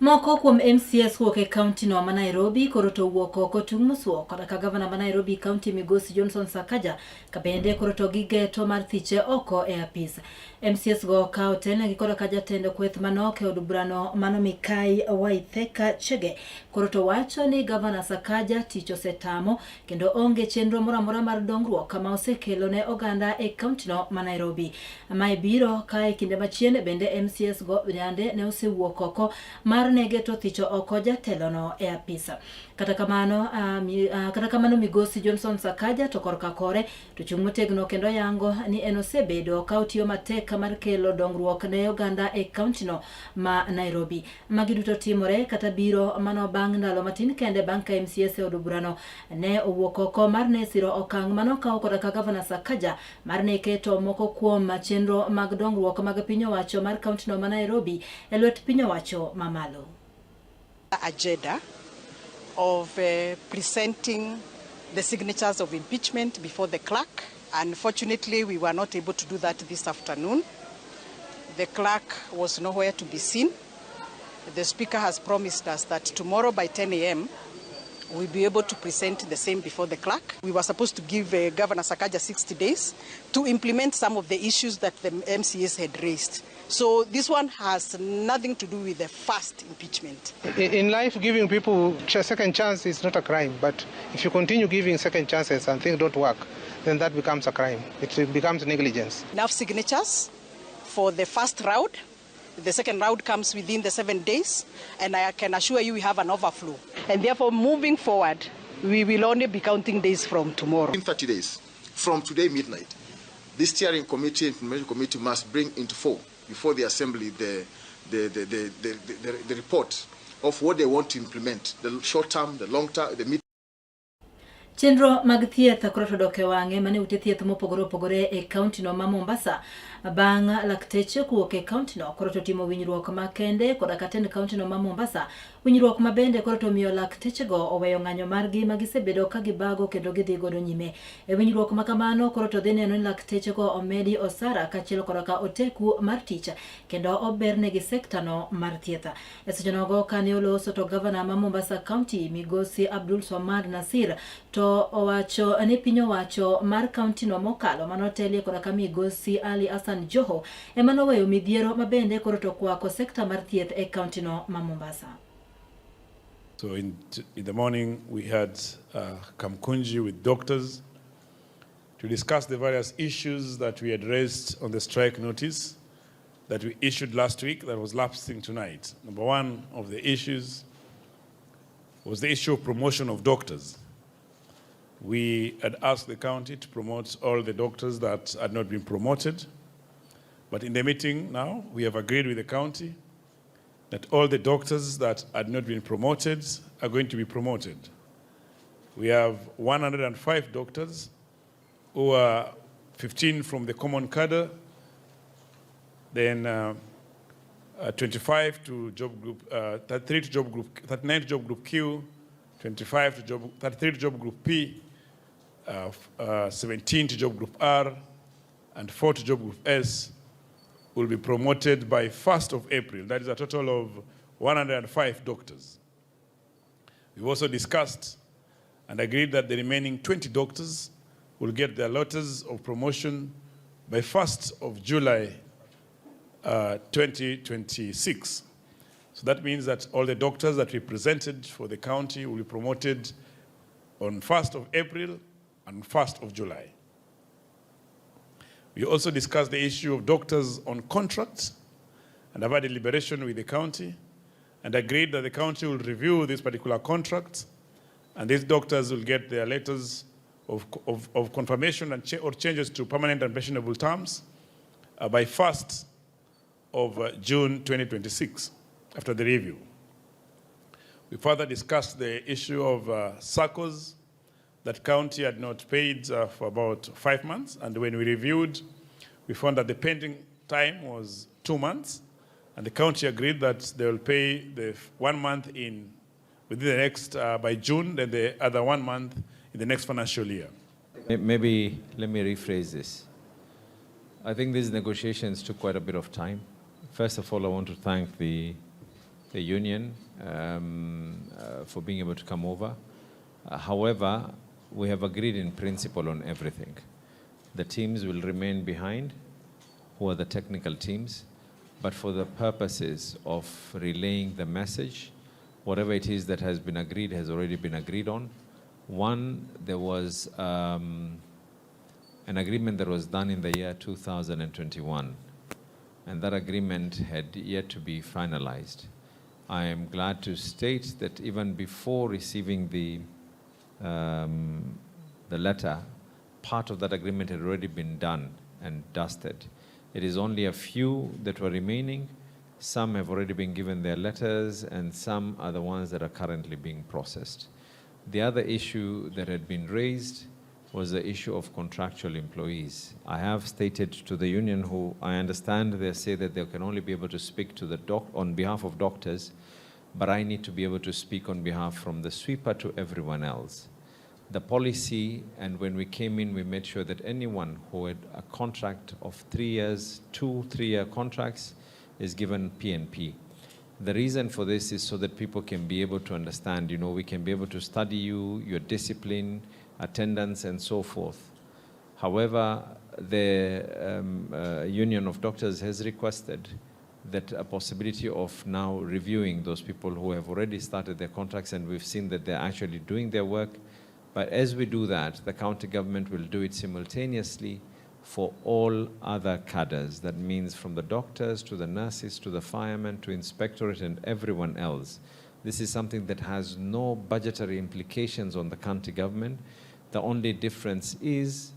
Moko kuom MCS wuok e kaunti no ma Nairobi koro to wuok oko tung' mosuo koda ka gavana ma Nairobi kaunti Migosi Johnson Sakaja ka bende koro to gigeto mar thiche oko e apis. MCS go ka otelnegi koda ka jatend kweth manok e od burano mano Mikai Waitheka Chege koro to wacho ni gavana Sakaja tich osetamo kendo onge chenro moro amora mar dongruok kama osekelo ne oganda e kaunti no ma Nairobi. Mae biro ka e kinde machien bende MCS go bende ne osewuok oko mar negeto thicho oko jatelo no e apisa. Kata kamano Migosi Johnson Sakaja to korka kore to chung' motegno kendo yango ni en osebedo ka otiyo matek mar kelo dongruok ne oganda e kaunti no ma Nairobi. Magi duto timore kata biro mano bang' ndalo matin kende bang' ka MCS e od burano ne owuok oko mar ne siro okang' mano kawo koda ka gavana Sakaja mar ne keto moko kuom chenro mag dongruok mag piny owacho mar kaunti no ma Nairobi e lwet piny owacho mamalo. Agenda of presenting the signatures of impeachment before the clerk. Unfortunately, we were not able to do that this afternoon. The clerk was nowhere to be seen. The speaker has promised us that tomorrow by 10 a.m. we'll be able to present the same before the clerk. We were supposed to give Governor Sakaja 60 days to implement some of the issues that the MCAs had raised. So this one has nothing to do with the first impeachment. In life, giving people a second chance is not a crime, but if you continue giving second chances and things don't work, then that becomes a crime. It becomes negligence. Enough signatures for the first round. The second round comes within the 7 days, and I can assure you we have an overflow. And therefore, moving forward, we will only be counting days from tomorrow. In 30 days, from today midnight, this steering committee and implementation committee must bring into full before the assembly the report of what they want to implement, the short term, the long term, the mid. Chenro mag thieth koro to dok e wang'e mane ute thieth mopogore opogore e kaunti no ma Mombasa bang' lakteche kuok e kaunti no koro to timo winjruok makende koda ka tend kaunti no ma Mombasa. Winjruok mabende koro to miyo lakteche go oweyo ng'anyo margi magisebedo ka gibago kendo gidhi godo nyime. E winjruok makamano koro to dhi neno ni lakteche go omedi osara kaachiel koda ka oteku mar tich kendo obernegi sekta no mar thieth. E seche nogo kane oloso to gavana ma Mombasa County Migosi Abdul Swamad Nasir to owacho ni piny owacho mar kaunti no mokalo manotelie koda ka Migosi Ali Hassan Joho ema noweyo midhiero mabende koro to kwako sekta mar thieth e kaunti no ma Mombasa. So in the morning we had Kamkunji with doctors to discuss the various issues that we had raised on the strike notice that we issued last week that was lapsing tonight. Number one of the issues was the issue of promotion of doctors. We had asked the county to promote all the doctors that had not been promoted. But in the meeting now, we have agreed with the county that all the doctors that had not been promoted are going to be promoted. We have 105 doctors who are 15 from the common cadre, then 25 to job group, 33 to job group, 39 to job group Q, 25 to job, 33 to job group P, 17 to job group R, and 4 to job group S will be promoted by 1st of April. That is a total of 105 doctors. We've also discussed and agreed that the remaining 20 doctors will get their letters of promotion by 1st of July 2026. So that means that all the doctors that we presented for the county will be promoted on 1st of April and 1st of July. We also discussed the issue of doctors on contracts and have had a deliberation with the county and agreed that the county will review this particular contract and these doctors will get their letters of confirmation and or changes to permanent and pensionable terms by 1st of June 2026 after the review. We further discussed the issue of SACCOs that county had not paid for about 5 months, and when we reviewed, we found that the pending time was 2 months, and the county agreed that they will pay the 1 month within the next, by June, then the other 1 month in the next financial year. Maybe let me rephrase this. I think these negotiations took quite a bit of time. First of all, I want to thank the union for being able to come over. However, we have agreed in principle on everything. The teams will remain behind, who are the technical teams, but for the purposes of relaying the message, whatever it is that has been agreed has already been agreed on. One, there was an agreement that was done in the year 2021, and that agreement had yet to be finalized. I am glad to state that even before receiving the letter, part of that agreement had already been done and dusted. It is only a few that were remaining. Some have already been given their letters, and some are the ones that are currently being processed. The other issue that had been raised was the issue of contractual employees. I have stated to the union, who I understand they say that they can only be able to speak to the on behalf of doctors, but I need to be able to speak on behalf from the sweeper to everyone else. The policy, and when we came in, we made sure that anyone who had a contract of 3 years, 2 3-year contracts, is given PNP. The reason for this is so that people can be able to understand, we can be able to study you, your discipline, attendance, and so forth. However, the Union of Doctors has requested that a possibility of now reviewing those people who have already started their contracts, and we've seen that they're actually doing their work. But as we do that, the county government will do it simultaneously for all other cadres. That means from the doctors to the nurses to the firemen to inspectorate and everyone else. This is something that has no budgetary implications on the county government. The only difference is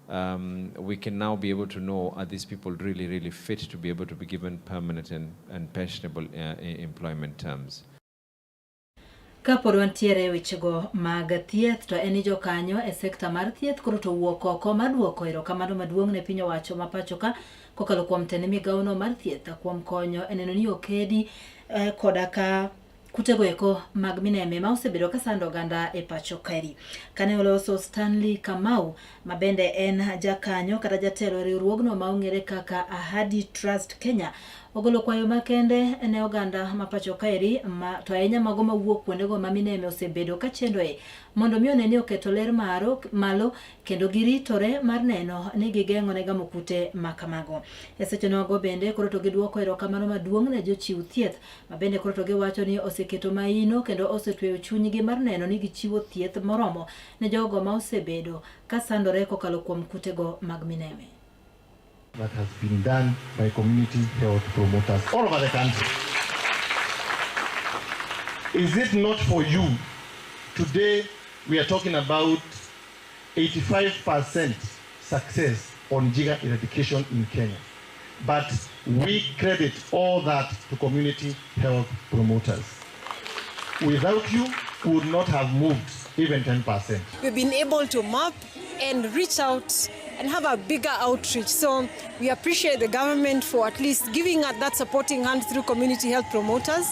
we can now be able to know, are these people really, really fit to be able to be given permanent and pensionable employment terms. Kapod wantiere wechego mag thieth to eni jokanyo e sekta mar thieth koro to wuok oko maduoko erokamano maduong' ne piny owacho ma pacho ka kokalo kuom tene migawono mar thieth kuom konyo e neno ni okedi koda ka kutego eko mag mineme ma osebedo ka sando oganda e pacho kaeri. Kane oloso Stanley Kamau, mabende en jakanyo kata jatelo riwruogno ma ong'ere kaka Ahadi Trust Kenya, ogolo kwayo makende ne oganda ma pacho kaeri to ahinya mago mawuok kuondego ma mineme osebedo ka chendoe mondo mi one ni oketo ler malo kendo giritore mar neno ni gigeng'o ne gamo kute makamago. E seche nogo bende koro to giduoko erokamano maduong' ne jochiw thieth, ma bende koro to giwacho ni oseketo maino kendo osetweyo chunygi mar neno ni gichiwo thieth moromo ne jogo ma osebedo ka sandore kokalo kuom kutego mag mineme. That has been done by community health promoters all over the country. Is it not for you? Today we are talking about 85% success on Jiga eradication in Kenya. But we credit all that to community health promoters. Without you, we would not have moved even 10%. We've been able to map and reach out and have a bigger outreach. So we appreciate the government for at least giving us that supporting hand through community health promoters,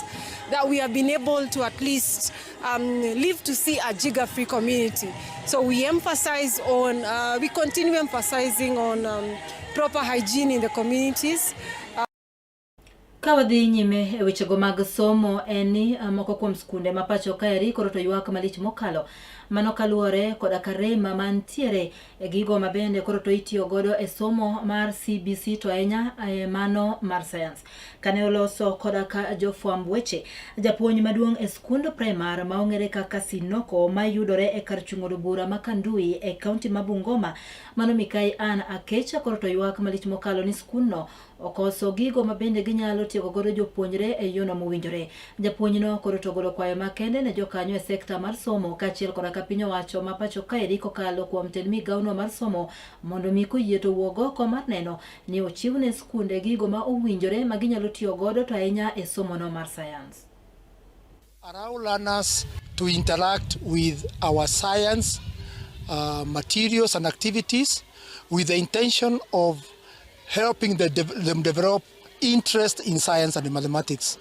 that we have been able to at least live to see a Jiga-free community. So we emphasize on, we continue emphasizing on proper hygiene in the communities. Kawadhi nyime e wechego mag somo eni moko kuom skunde mapacho kaeri koro to ywak malich mokalo mano kaluore koda karema mantiere e gigo mabende koro to itiyo godo e somo mar CBC to ahinya mano mar science. Kane oloso koda ka jofwamb weche japuonj maduong' e skund primar maong'ere kaka Sinoko mayudore e kar chung'o bura ma Kandui e kaunti ma Bungoma mano Mikai Ann Akecha koro to ywak malich mokalo ni skundno okoso gigo mabende ginyalo tiyo godo jopuonjre e yono mowinjore. Japuonjno koro to golo kwayo makende ne jokanyo e sekta mar somo kaachiel koda ka piny owacho mapacho kaeri kokalo kuom tend migawno mar somo mondo mi koyie to wuog oko mar neno ni ochiw ne skunde gigo ma owinjore ma ginyalo tiyo godo to ahinya e somo no mar science. Allow learners to interact with our science materials and activities with the intention of helping them develop interest in science and mathematics.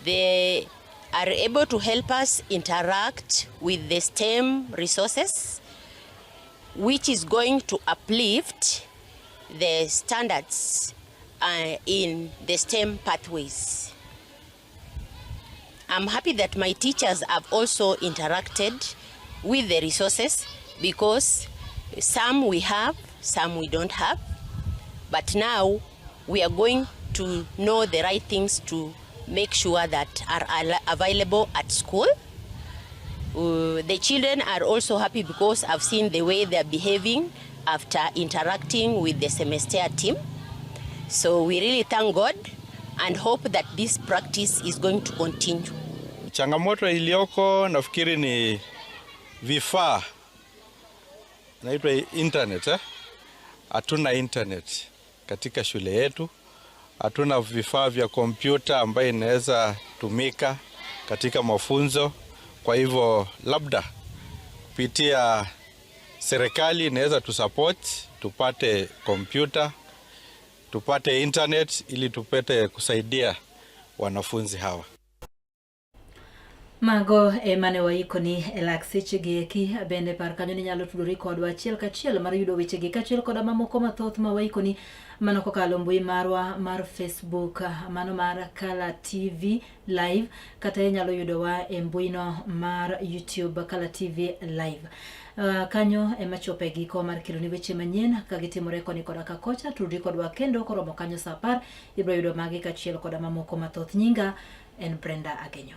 They are able to help us interact with the STEM resources, which is going to uplift the standards in the STEM pathways. I'm happy that my teachers have also interacted with the resources because some we have, some we don't have. But now we are going to know the right things to make sure that are available at school. The children are also happy because I've seen the way they're behaving after interacting with the semester team. So we really thank God and hope that this practice is going to continue. Changamoto iliyoko nafikiri ni vifaa. Naitwa internet. Hatuna internet katika shule yetu. Hatuna vifaa vya kompyuta ambayo inaweza tumika katika mafunzo. Kwa hivyo labda kupitia serikali inaweza tusupport tupate kompyuta, tupate internet ili tupate kusaidia wanafunzi hawa. Mago emane waikoni elakseche eki bende par kanyo ni nyalo tudori kodwa achiel kachiel mar yudo wechegi kachiel koda mamoko mathoth ma waikoni mano kokalo mbui marwa mar Facebook mano mar Kala TV live kata nyalo yudowa e mbuino mar YouTube Kala TV live. Kanyo emachope giko mar keloni weche manyien kagitimore koni koda ka kocha tudori kodwa kendo koromo kanyo sa 10 ibro yudo magi kachiel koda mamoko mathoth. Nyinga en Brenda Agenyo.